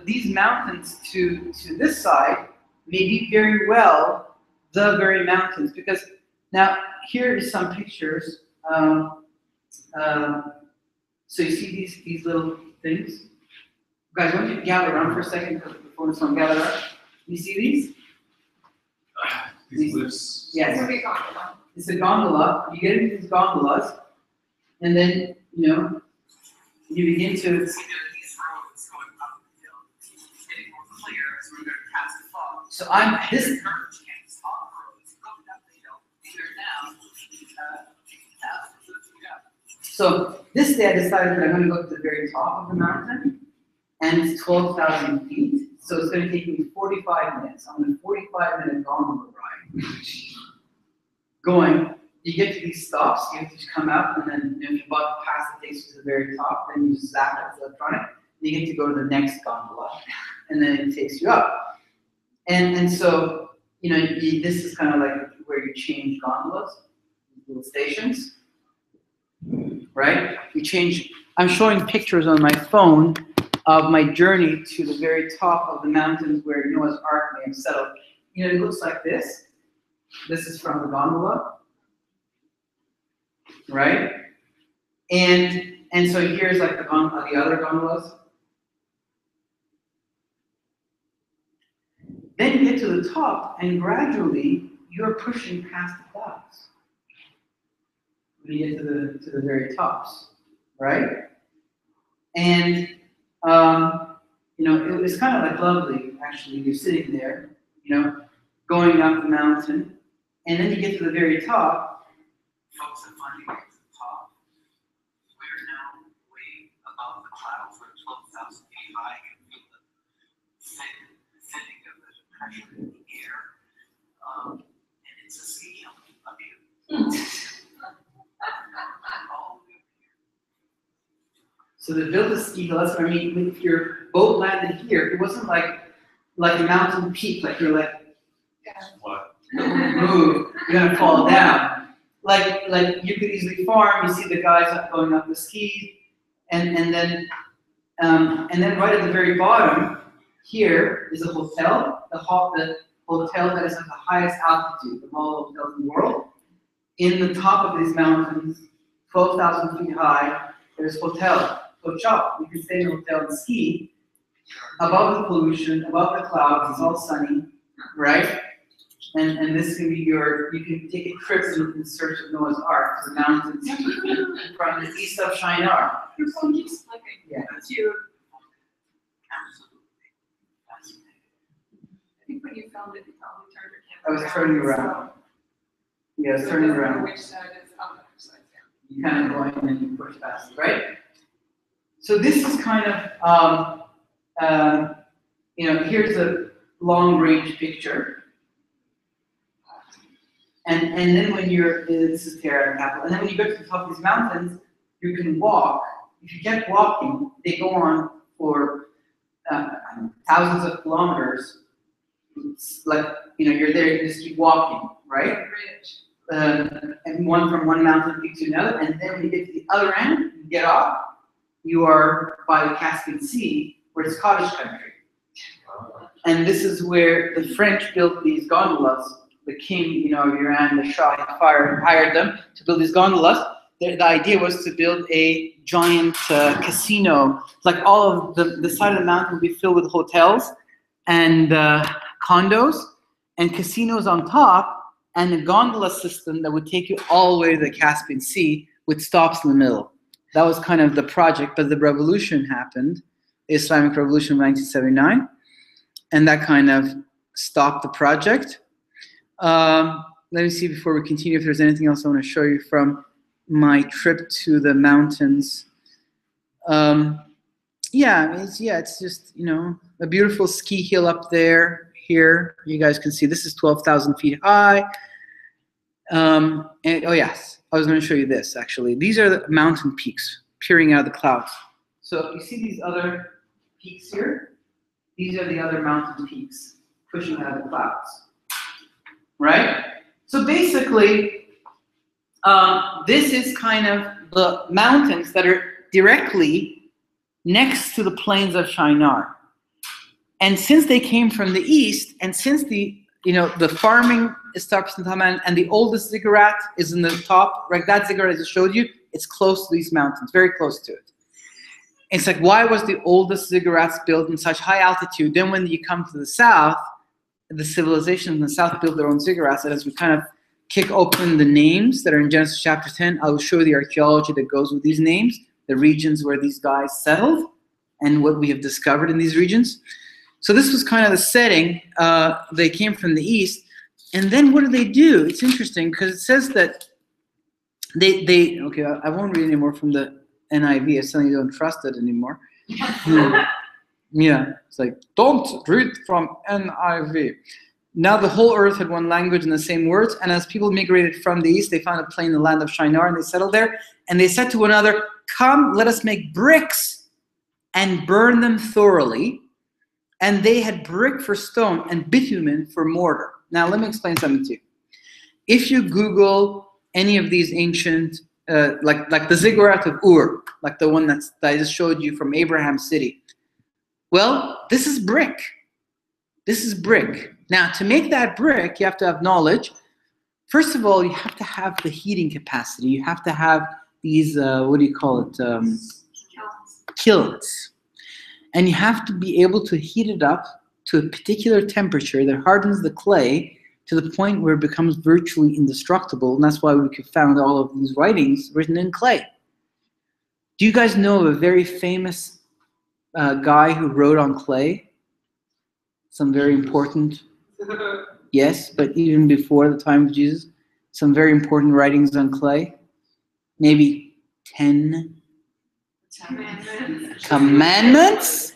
these mountains to this side may be very well the very mountains, because now here is some pictures. So you see these little things? Guys, why don't you gather around for a second because the phone is on gather around. You see these? These lifts. Yes. It's a gondola. You get into these gondolas, and then, you begin to. These roads going up the hill, getting more clear as we're going past the fog. So I'm this. So this day I decided that I'm going to go to the very top of the mountain, and it's 12,000 feet. So it's going to take me 45 minutes. I'm on a 45-minute gondola ride. Going, you get to these stops, you have to come out, and then if you bought the pass that takes you to the very top, then you zap it, it's electronic. You get to go to the next gondola, and then it takes you up. And so, this is kind of like where you change gondolas, little stations. Right? We change. I'm showing pictures on my phone of my journey to the very top of the mountains where Noah's Ark may have settled. It looks like this. This is from the gondola, right? And so here's like the other gondolas. Then you get to the top, and gradually you're pushing past the clouds. When you get to the very tops, right? And it was kind of like lovely, actually. You're sitting there, going up the mountain, and then you get to the very top. Folks are finding at the top. We're now way above the clouds. We're 12,000 feet high. You can feel the thinning of the pressure in the air, and it's a ski hill up here. So they built a ski hill. That's what I mean. If your boat landed here, it wasn't like a mountain peak. Like you're like, What? move, you're gonna fall down. Like you could easily farm. You see the guys going up the skis, and then right at the very bottom here is a hotel. The hotel that is at the highest altitude of all hotels in the world. In the top of these mountains, 12,000 feet high, there's hotel. You can stay in a hotel and ski above the pollution, above the clouds. It's all sunny, right? And this can be you can take a trip in search of Noah's Ark to the mountains from the east of Shinar. Your phone keeps flickering. Yeah. That's you. I think when you filmed it, you probably turned your camera. I was turning around. Yeah, I was So turning it doesn't around. know which side is up, which side down. You kind of go in and then you push past it, right? So this is kind of, here's a long-range picture. And then when this is Terra Capital, and then when you go to the top of these mountains, you can walk. If you kept walking, they go on for thousands of kilometers. It's like, you're there, you just keep walking, right? And one from one mountain peak to another, and then when you get to the other end, you get off, you are by the Caspian Sea, where it's cottage country. And this is where the French built these gondolas. The king, of Iran, the Shah, hired them to build these gondolas. The idea was to build a giant casino. Like all of the side of the mountain would be filled with hotels and condos and casinos on top, and a gondola system that would take you all the way to the Caspian Sea with stops in the middle. That was kind of the project, but the revolution happened, the Islamic Revolution of 1979, and that kind of stopped the project. Let me see before we continue if there's anything else I want to show you from my trip to the mountains. It's just, a beautiful ski hill up there. Here, you guys can see this is 12,000 feet high. Oh yes, I was going to show you this actually. These are the mountain peaks peering out of the clouds. So you see these other peaks here? These are the other mountain peaks pushing out of the clouds, right? So basically, this is kind of the mountains that are directly next to the plains of Shinar. And since they came from the east, and since the farming starts in Taman, and the oldest ziggurat is in the top, right? That ziggurat I just showed you, it's close to these mountains, very close to it. It's like, why was the oldest ziggurats built in such high altitude? Then when you come to the south, the civilizations in the south built their own ziggurats. And as we kind of kick open the names that are in Genesis chapter 10, I will show you the archaeology that goes with these names, the regions where these guys settled, and what we have discovered in these regions. So this was kind of the setting. They came from the east. And then what do? It's interesting because it says that they okay, I won't read anymore from the NIV. I suddenly don't trust it anymore. Yeah, it's like, don't read from NIV. Now the whole earth had one language and the same words, and as people migrated from the east, they found a plain in the land of Shinar, and they settled there. And they said to one another, come, let us make bricks and burn them thoroughly. And they had brick for stone and bitumen for mortar. Now let me explain something to you. If you Google any of these ancient, like the ziggurat of Ur, like the one that I just showed you from Abraham's city, well, this is brick. This is brick. Now, to make that brick, you have to have knowledge. First of all, you have to have the heating capacity. You have to have these, kilns. And you have to be able to heat it up to a particular temperature that hardens the clay to the point where it becomes virtually indestructible. And that's why we found all of these writings written in clay. Do you guys know of a very famous guy who wrote on clay? Some very important, yes, but even before the time of Jesus, some very important writings on clay. Maybe 10 commandments,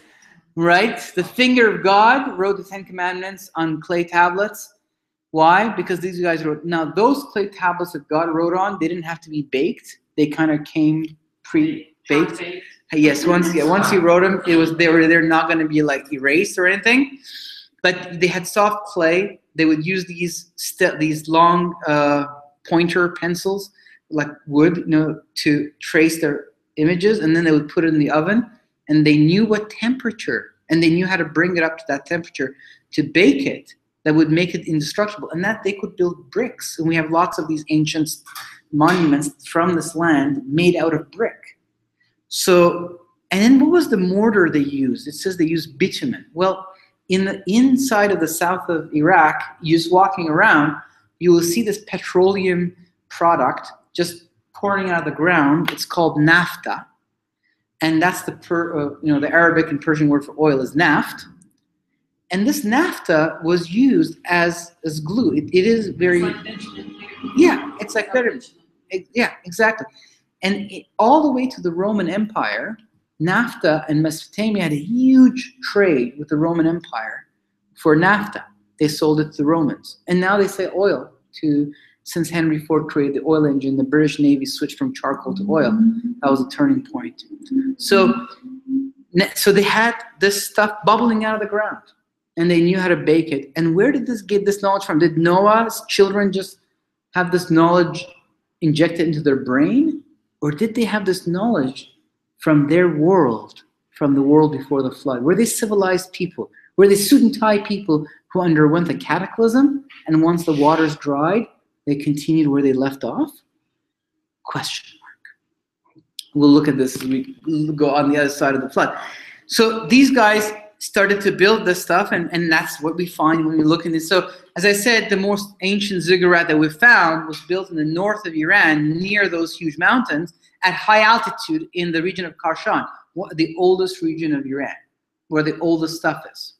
right? The finger of God wrote the 10 commandments on clay tablets. Why? Because these guys wrote. Now, those clay tablets that God wrote on, they didn't have to be baked. They kind of came pre-baked. Yes, once he wrote them, they're not going to be like erased or anything. But they had soft clay. They would use these long pointer pencils, like wood, to trace their images, and then they would put it in the oven. And they knew what temperature, and they knew how to bring it up to that temperature to bake it. That would make it indestructible, and that they could build bricks. And we have lots of these ancient monuments from this land made out of brick. So, and then what was the mortar they used? It says they used bitumen. Well, in the inside of the south of Iraq, you just walking around, you will see this petroleum product just pouring out of the ground. It's called naphtha, and that's the Arabic and Persian word for oil is naft. And this naphtha was used as glue. It is very, it's like better. Yeah, exactly. And all the way to the Roman Empire, naphtha and Mesopotamia had a huge trade with the Roman Empire for naphtha. They sold it to the Romans. And now they say oil since Henry Ford created the oil engine, the British Navy switched from charcoal to oil. That was a turning point. So they had this stuff bubbling out of the ground. And they knew how to bake it. And where did this get this knowledge from? Did Noah's children just have this knowledge injected into their brain? Or did they have this knowledge from their world, from the world before the flood? Were they civilized people? Were they suit and tie people who underwent the cataclysm, and once the waters dried, they continued where they left off? Question mark. We'll look at this as we go on the other side of the flood. So these guys started to build this stuff, and that's what we find when we look in this. So, as I said, the most ancient ziggurat that we found was built in the north of Iran, near those huge mountains, at high altitude in the region of Kashan, the oldest region of Iran, where the oldest stuff is.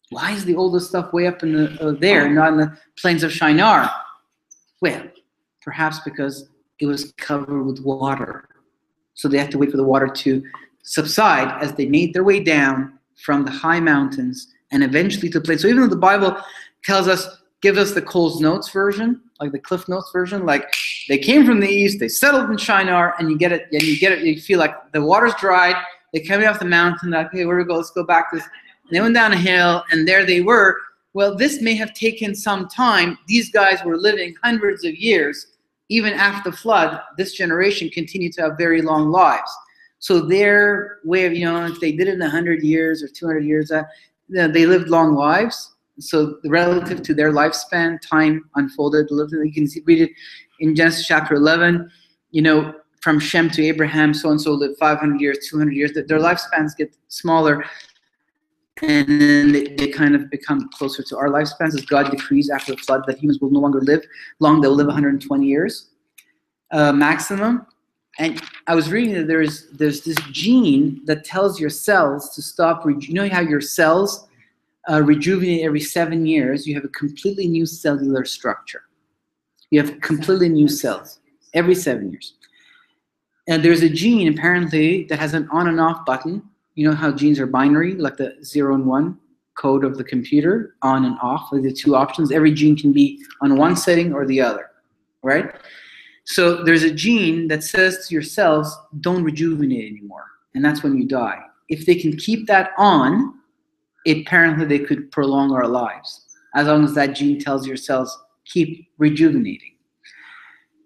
Why is the oldest stuff way up in there, not in the plains of Shinar? Well, perhaps because it was covered with water. So they had to wait for the water to subside as they made their way down from the high mountains and eventually to the plains. So even though the Bible tells us gives us the Coles Notes version, like the Cliff Notes version. Like they came from the east, they settled in Shinar, and you get it. You feel like the water's dried. They came off the mountain. Like, hey, where do we go? Let's go back this. And they went down a hill, and there they were. Well, this may have taken some time. These guys were living hundreds of years. Even after the flood, this generation continued to have very long lives. So their way of, if they did it in 100 years or 200 years, they lived long lives. So relative to their lifespan, time unfolded. You can read it in Genesis chapter 11. From Shem to Abraham, so-and-so lived 500 years, 200 years. Their lifespans get smaller. And then they kind of become closer to our lifespans as God decrees after the flood that humans will no longer live long. They'll live 120 years maximum. And I was reading that there's this gene that tells your cells to stop. You know how your cells rejuvenate every 7 years? You have a completely new cellular structure. You have completely new cells every 7 years. And there's a gene apparently that has an on and off button. You know how genes are binary, like the 0 and 1 code of the computer, on and off, like the two options. Every gene can be on one setting or the other, right? So there's a gene that says to your cells, don't rejuvenate anymore. And that's when you die. If they can keep that on, apparently they could prolong our lives, as long as that gene tells your cells, keep rejuvenating.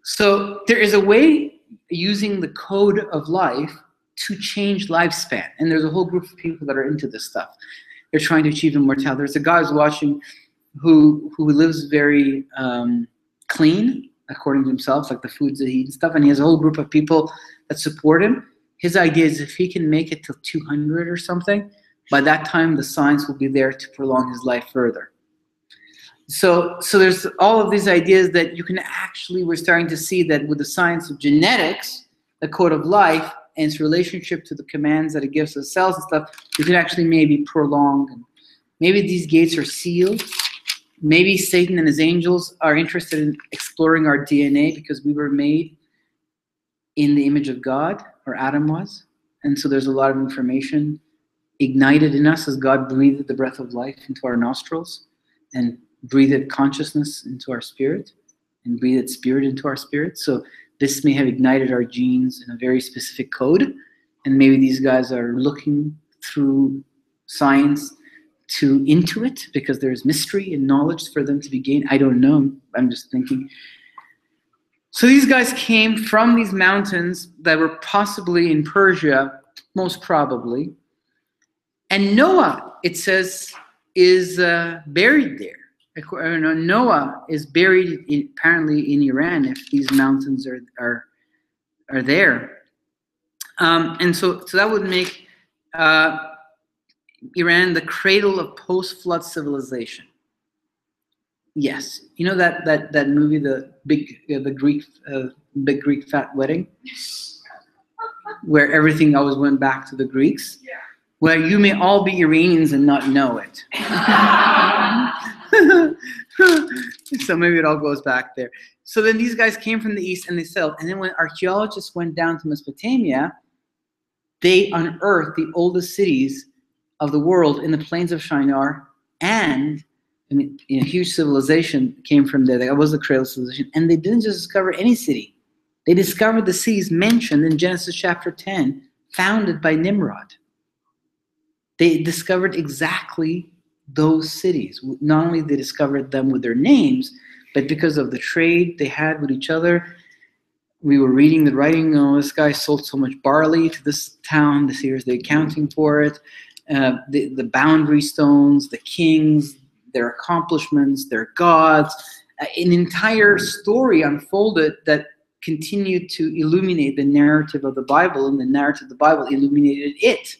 So there is a way using the code of life to change lifespan. And there's a whole group of people that are into this stuff. They're trying to achieve immortality. There's a guy who's watching who lives very clean, according to himself, like the foods that he eats and stuff. And he has a whole group of people that support him. His idea is if he can make it to 200 or something, by that time the science will be there to prolong his life further. So there's all of these ideas that you can actually, we're starting to see that with the science of genetics, the code of life, and its relationship to the commands that it gives to the cells and stuff, you can actually maybe prolong. Maybe these gates are sealed. Maybe Satan and his angels are interested in exploring our DNA because we were made in the image of God, or Adam was. And so there's a lot of information ignited in us as God breathed the breath of life into our nostrils and breathed consciousness into our spirit and breathed spirit into our spirit. So this may have ignited our genes in a very specific code, and maybe these guys are looking through science to intuit because there's mystery and knowledge for them to be gained. I don't know. I'm just thinking. So these guys came from these mountains that were possibly in Persia, most probably. And Noah, it says, is buried there. Noah is buried apparently in Iran if these mountains are there, and so that would make Iran the cradle of post-flood civilization. Yes, you know that movie, the Big Greek Fat Wedding, where everything always went back to the Greeks. Yeah. Well, you may all be Iranians and not know it. So maybe it all goes back there. So then these guys came from the east and they settled. And then when archaeologists went down to Mesopotamia, they unearthed the oldest cities of the world in the plains of Shinar, and a huge civilization came from there. That was the cradle civilization. And they didn't just discover any city. They discovered the cities mentioned in Genesis chapter 10, founded by Nimrod. They discovered exactly those cities. Not only they discovered them with their names, but because of the trade they had with each other. We were reading the writing, this guy sold so much barley to this town, here's the accounting for it, the boundary stones, the kings, their accomplishments, their gods, an entire story unfolded that continued to illuminate the narrative of the Bible, and the narrative of the Bible illuminated it.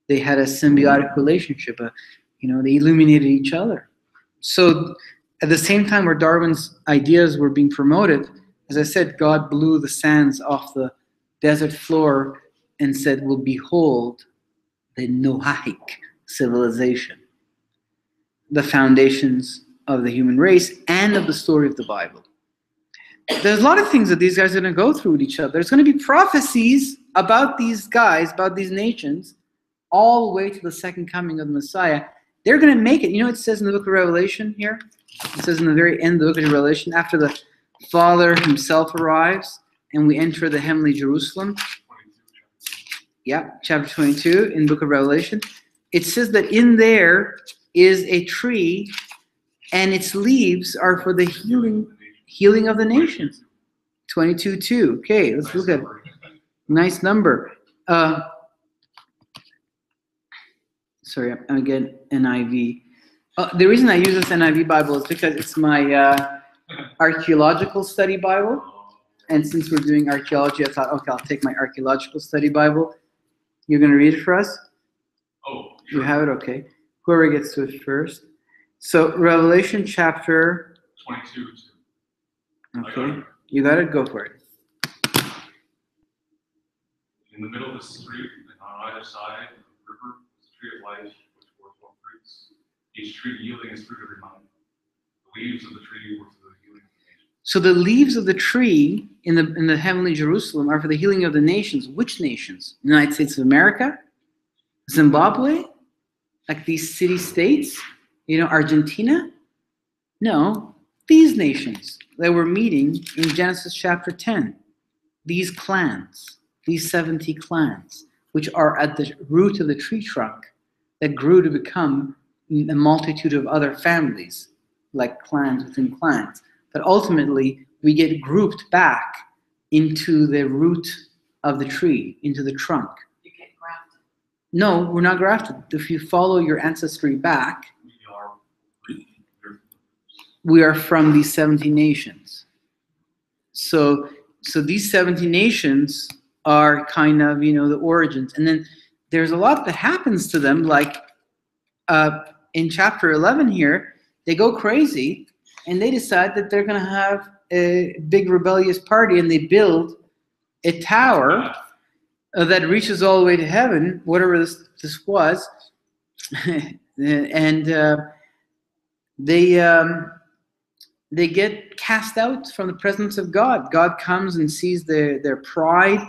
They had a symbiotic relationship. They illuminated each other. So at the same time where Darwin's ideas were being promoted, as I said, God blew the sands off the desert floor and said, well, behold, the Noahic civilization, the foundations of the human race and of the story of the Bible. There's a lot of things that these guys are going to go through with each other. There's going to be prophecies about these guys, about these nations, all the way to the second coming of the Messiah. They're going to make it. You know, it says in the book of Revelation here, It says in the very end of the book of Revelation, after the Father himself arrives and we enter the heavenly Jerusalem, yeah, chapter 22 in the book of Revelation, it says that in there is a tree and its leaves are for the healing of the nations. 22:2. Okay, let's look at it. Nice number. Sorry, I'm again NIV. The reason I use this NIV Bible is because it's my archaeological study Bible. And since we're doing archaeology, I thought, okay, I'll take my archaeological study Bible. You're going to read it for us? Oh, You have it? Okay. Whoever gets to it first. So, Revelation chapter... 22. Okay. You got it? Go for it. In the middle of the street, and on either side of the river, is a tree of life, which bore 12 fruits, each tree yielding its fruit every month. The leaves of the tree were for the healing of the nations. So the leaves of the tree in the heavenly Jerusalem are for the healing of the nations. Which nations? United States of America? Zimbabwe? Like these city-states? Argentina? No. These nations that we're meeting in Genesis chapter 10. These clans. These 70 clans, which are at the root of the tree trunk that grew to become a multitude of other families, like clans within clans. But ultimately, we get grouped back into the root of the tree, into the trunk. You get grafted. No, we're not grafted. If you follow your ancestry back, we are from these 70 nations. So these 70 nations are kind of, the origins. And then there's a lot that happens to them, like in chapter 11 here, they go crazy and they decide that they're going to have a big rebellious party and they build a tower that reaches all the way to heaven, whatever this was. And they get cast out from the presence of God. God comes and sees their pride,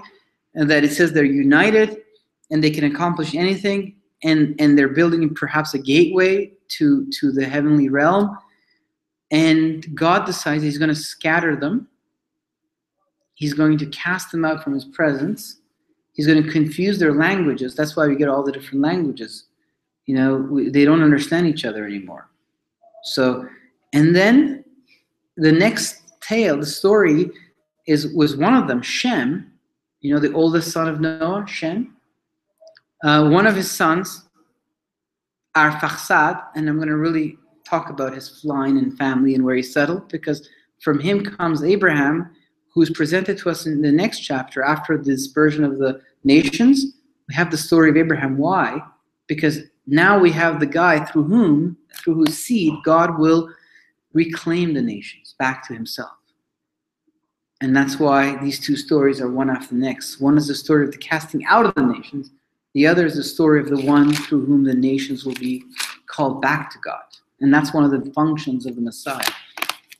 and that it says they're united and they can accomplish anything, and they're building perhaps a gateway to the heavenly realm. And God decides he's going to scatter them. He's going to cast them out from his presence. He's going to confuse their languages. That's why we get all the different languages. They don't understand each other anymore. So, and then the next tale, the story was one of them, Shem, the oldest son of Noah, Shem. One of his sons, Arphaxad, and I'm going to really talk about his line and family and where he settled, because from him comes Abraham, who's presented to us in the next chapter after the dispersion of the nations. We have the story of Abraham. Why? Because now we have the guy through whose seed God will reclaim the nations back to himself. And that's why these two stories are one after the next. One is the story of the casting out of the nations. The other is the story of the one through whom the nations will be called back to God. And that's one of the functions of the Messiah.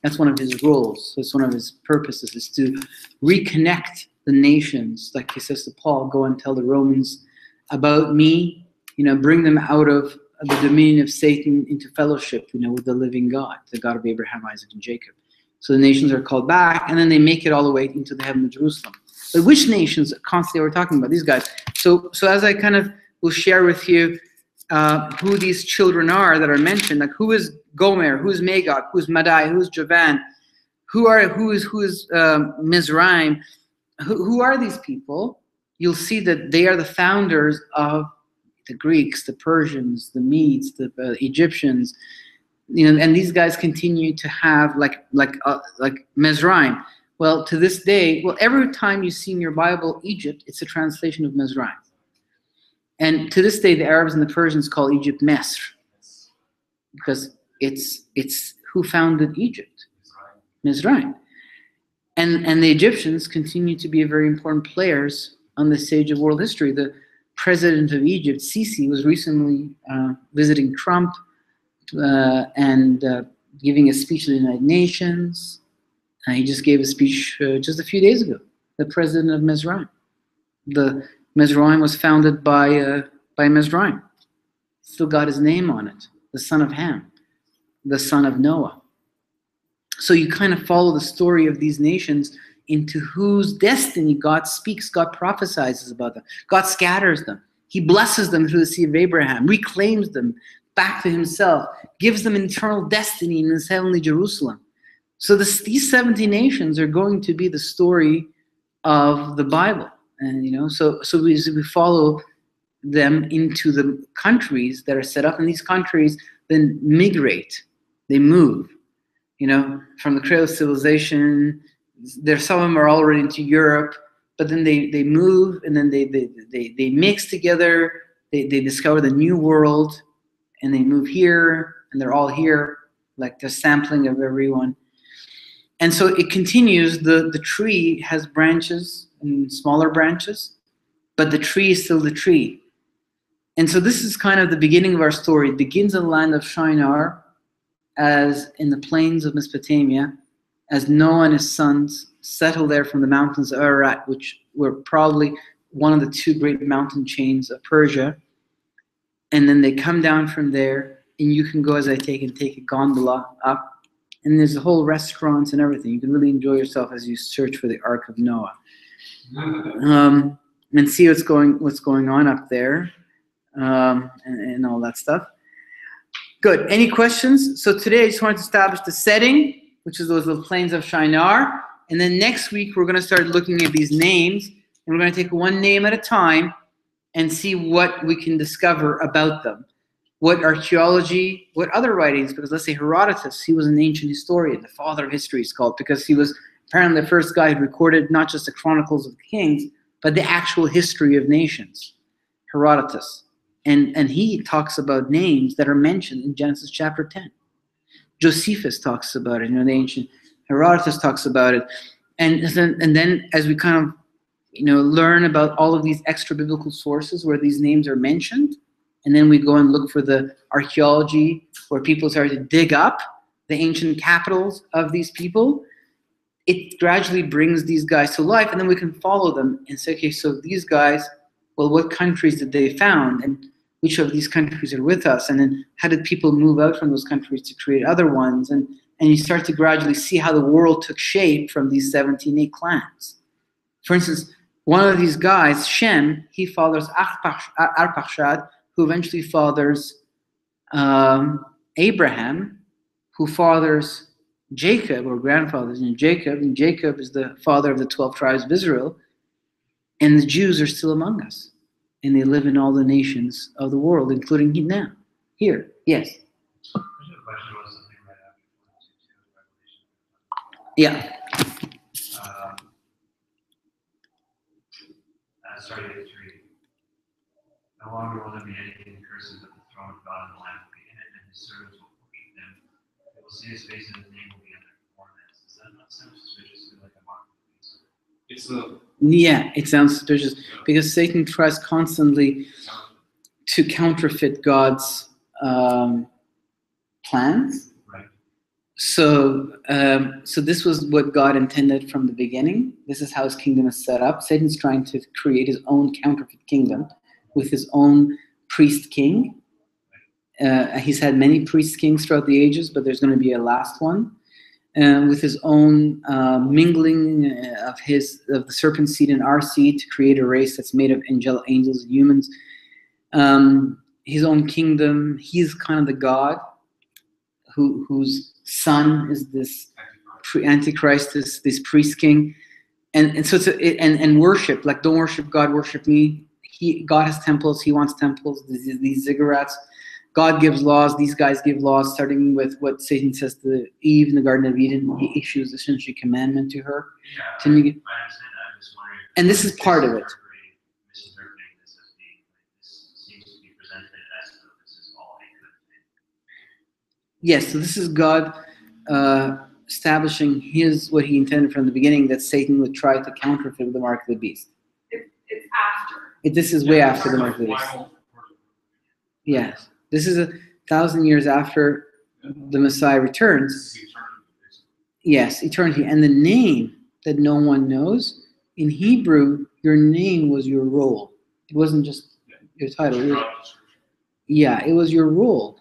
That's one of his roles. So it's one of his purposes, is to reconnect the nations. Like he says to Paul, go and tell the Romans about me, bring them out of the dominion of Satan into fellowship, with the living God, the God of Abraham, Isaac, and Jacob. So the nations are called back, and then they make it all the way into the heavenly Jerusalem. But which nations? Constantly we're talking about these guys. So as I kind of will share with you who these children are that are mentioned, like who is Gomer, who is Magog, who is Madai, who is Javan, who is Mizraim, who are these people? You'll see that they are the founders of the Greeks, the Persians, the Medes, the Egyptians, and these guys continue to have like Mizraim. Well, to this day, every time you see in your Bible Egypt, it's a translation of Mizraim. And to this day, the Arabs and the Persians call Egypt Mesr, because it's who founded Egypt, Mizraim. And the Egyptians continue to be very important players on the stage of world history. The president of Egypt, Sisi, was recently visiting Trump and giving a speech to the United Nations. He just gave a speech just a few days ago, the president of Mizraim. The Mizraim was founded by Mizraim. Still got his name on it, the son of Ham, the son of Noah. So you kind of follow the story of these nations into whose destiny God speaks, God prophesies about them. God scatters them. He blesses them through the seed of Abraham, reclaims them back to himself, gives them an eternal destiny in his heavenly Jerusalem. So these 70 nations are going to be the story of the Bible. And so we follow them into the countries that are set up, and these countries then migrate, they move, from the cradle of civilization. Some of them are already into Europe, but then they move, and then they mix together, they discover the new world, and they move here, and they're all here, like the sampling of everyone. And so it continues. The tree has branches and smaller branches, but the tree is still the tree. And so this is kind of the beginning of our story. It begins in the land of Shinar, as in the plains of Mesopotamia, as Noah and his sons settled there from the mountains of Ararat, which were probably one of the two great mountain chains of Persia. And then they come down from there, and you can go, as I take a gondola up, and there's a whole restaurants and everything. You can really enjoy yourself as you search for the Ark of Noah, and see what's going on up there, and all that stuff. Good. Any questions? So today I just wanted to establish the setting, which is those little plains of Shinar, and then next week we're going to start looking at these names, and we're going to take one name at a time and see what we can discover about them. What archaeology, what other writings, because let's say Herodotus, he was an ancient historian, the father of history is called, because he was apparently the first guy who recorded not just the chronicles of the kings, but the actual history of nations, Herodotus. And he talks about names that are mentioned in Genesis chapter 10. Josephus talks about it, the ancient Herodotus talks about it. And then as we kind of, learn about all of these extra biblical sources where these names are mentioned, and then we go and look for the archaeology where people start to dig up the ancient capitals of these people, it gradually brings these guys to life, and then we can follow them and say, okay, so these guys, well, what countries did they found, and which of these countries are with us, and then how did people move out from those countries to create other ones, and you start to gradually see how the world took shape from these 17 clans. For instance, one of these guys, Shem, he fathers Arpachshad, who eventually fathers Abraham, who fathers Jacob, or grandfathers Jacob, and Jacob is the father of the 12 tribes of Israel, and the Jews are still among us, and they live in all the nations of the world, including now, here. Yes? Yeah. Starting at 3. No longer will there be anything cursed, but the throne of God and the Lamb will be in it, and his servants will worship them. They will see his face, and his name will be in their foreheads. Does that not sound suspicious? Like a mark? Yeah, it sounds suspicious because Satan tries constantly to counterfeit God's plans. Right. So this was what God intended from the beginning. This is how his kingdom is set up. Satan's trying to create his own counterfeit kingdom with his own priest king. He's had many priest kings throughout the ages, but there's going to be a last one. With his own mingling of the serpent seed and our seed to create a race that's made of angels and humans. His own kingdom. He's kind of the God whose son is this Antichrist, this priest king, and so it's worship. Like, don't worship God, worship me. God has temples. He wants temples. These ziggurats. God gives laws. These guys give laws, starting with what Satan says to Eve in the Garden of Eden. He issues essentially a commandment to her. Yeah, I understand that. I'm just wondering. And this is part of it. Misinterpreting this as being, this seems to be presented as though this is all a good thing. Yes, so this is God establishing what he intended from the beginning, that Satan would try to counterfeit with the mark of the beast. It's after. This is way after the mark of the beast. Yes. This is 1,000 years after the Messiah returns. Yes, eternity. And the name that no one knows, in Hebrew, your name was your role. It wasn't just your title. It was your role.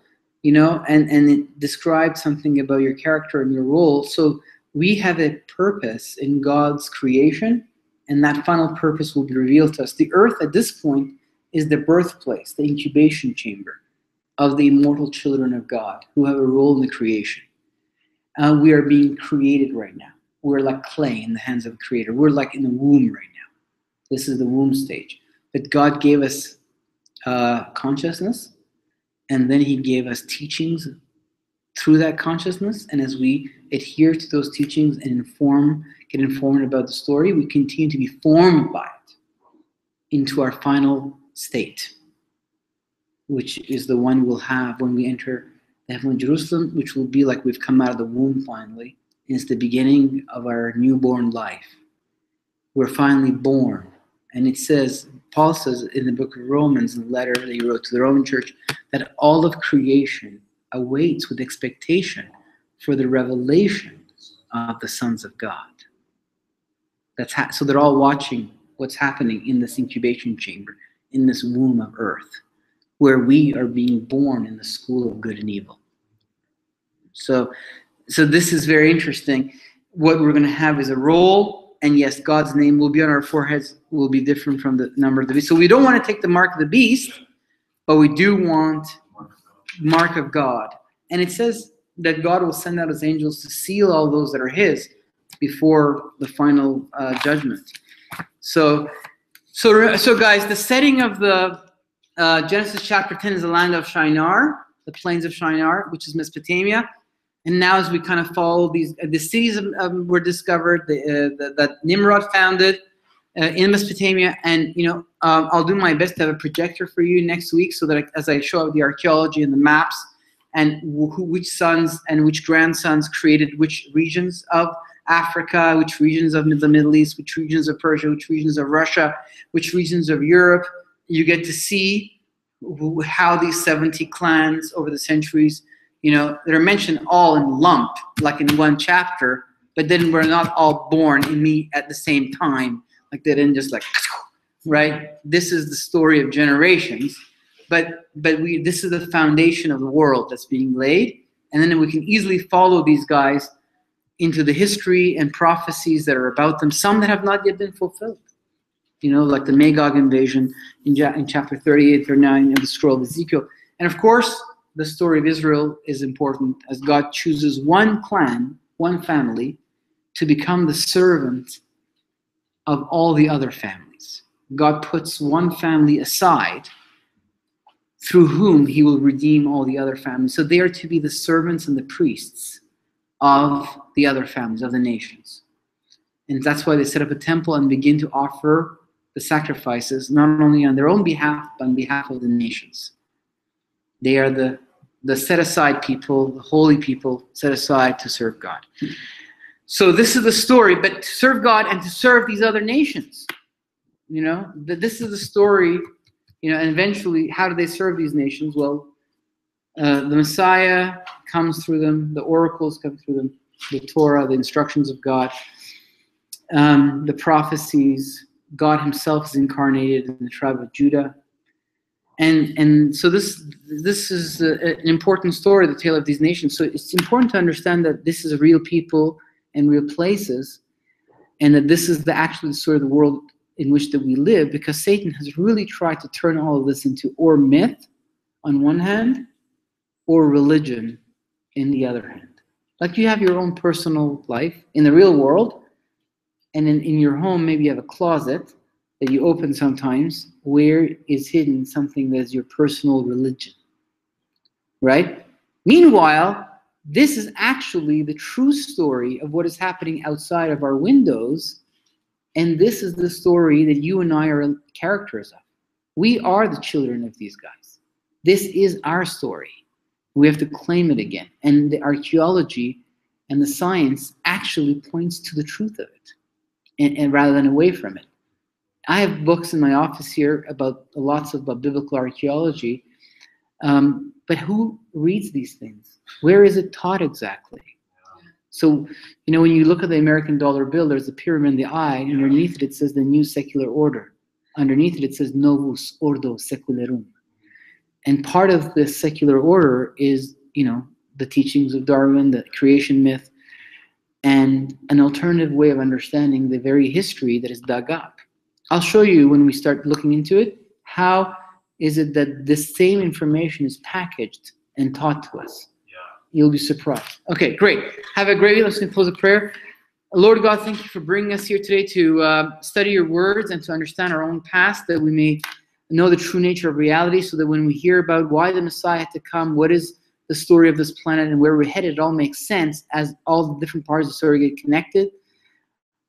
and it describes something about your character and your role. So we have a purpose in God's creation, and that final purpose will be revealed to us. The earth at this point is the birthplace, the incubation chamber of the immortal children of God who have a role in the creation. We are being created right now. We're like clay in the hands of a creator. We're like in the womb right now. This is the womb stage. But God gave us consciousness, and then he gave us teachings through that consciousness. And as we adhere to those teachings and get informed about the story, we continue to be formed by it into our final state, which is the one we'll have when we enter the heavenly Jerusalem, which will be like we've come out of the womb finally. And it's the beginning of our newborn life. We're finally born. And it says, Paul says in the book of Romans, in the letter that he wrote to the Roman church, that all of creation awaits with expectation for the revelation of the sons of God. So they're all watching what's happening in this incubation chamber, in this womb of earth, where we are being born in the school of good and evil. So this is very interesting. What we're going to have is a role, and yes, God's name will be on our foreheads, will be different from the number of the beast. So we don't want to take the mark of the beast, but we do want mark of God. And it says that God will send out his angels to seal all those that are his before the final judgment. So guys, the setting of the Genesis chapter 10 is the land of Shinar, the plains of Shinar, which is Mesopotamia. And now as we kind of follow the cities were discovered, that Nimrod founded in Mesopotamia. And, I'll do my best to have a projector for you next week so that as I show the archaeology and the maps and which sons and which grandsons created which regions of Africa, which regions of the Middle East, which regions of Persia, which regions of Russia, which regions of Europe. You get to see how these 70 clans over the centuries, they're mentioned all in lump, like in one chapter, but then we're not all born at the same time. Like they didn't just right? This is the story of generations, but this is the foundation of the world that's being laid. And then we can easily follow these guys into the history and prophecies that are about them, some that have not yet been fulfilled. Like the Magog invasion in chapter 38, 39 of the scroll of Ezekiel. And of course, the story of Israel is important as God chooses one clan, one family, to become the servant of all the other families. God puts one family aside through whom he will redeem all the other families. So they are to be the servants and the priests of the other families, of the nations. And that's why they set up a temple and begin to offer the sacrifices, not only on their own behalf, but on behalf of the nations. They are the set-aside people, the holy people set aside to serve God. So this is the story, but to serve God and to serve these other nations. This is the story, and eventually, how do they serve these nations? Well, the Messiah comes through them, the oracles come through them, the Torah, the instructions of God, the prophecies. God himself is incarnated in the tribe of Judah. And so this is an important story, the tale of these nations. So it's important to understand that this is real people and real places, and that this is actually the story of the world in which that we live, because Satan has really tried to turn all of this into or myth on one hand, or religion in the other hand. Like you have your own personal life in the real world, and in your home, maybe you have a closet that you open sometimes where is hidden something that is your personal religion, right? Meanwhile, this is actually the true story of what is happening outside of our windows, and this is the story that you and I are characters of. We are the children of these guys. This is our story. We have to claim it again. And the archaeology and the science actually points to the truth of it, and rather than away from it. I have books in my office here about biblical archaeology, but who reads these things? Where is it taught exactly? So, when you look at the American dollar bill, there's a pyramid in the eye, and underneath it says the New Secular Order. Underneath it says Novus Ordo Secularum. And part of the secular order is, the teachings of Darwin, the creation myth, and an alternative way of understanding the very history that is dug up. I'll show you when we start looking into it, how is it that this same information is packaged and taught to us. You'll be surprised. Okay, great. Have a great week. Let's close with prayer. Lord God, thank you for bringing us here today to study your words and to understand our own past, that we may know the true nature of reality, so that when we hear about why the Messiah had to come, what is the story of this planet, and where we're headed, it all makes sense as all the different parts of the story get connected.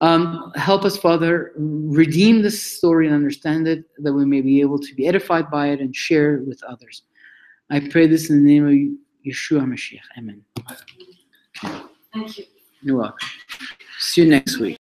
Help us, Father, redeem this story and understand it, that we may be able to be edified by it and share it with others. I pray this in the name of Yeshua HaMashiach. Amen. Thank you. You're welcome. See you next week.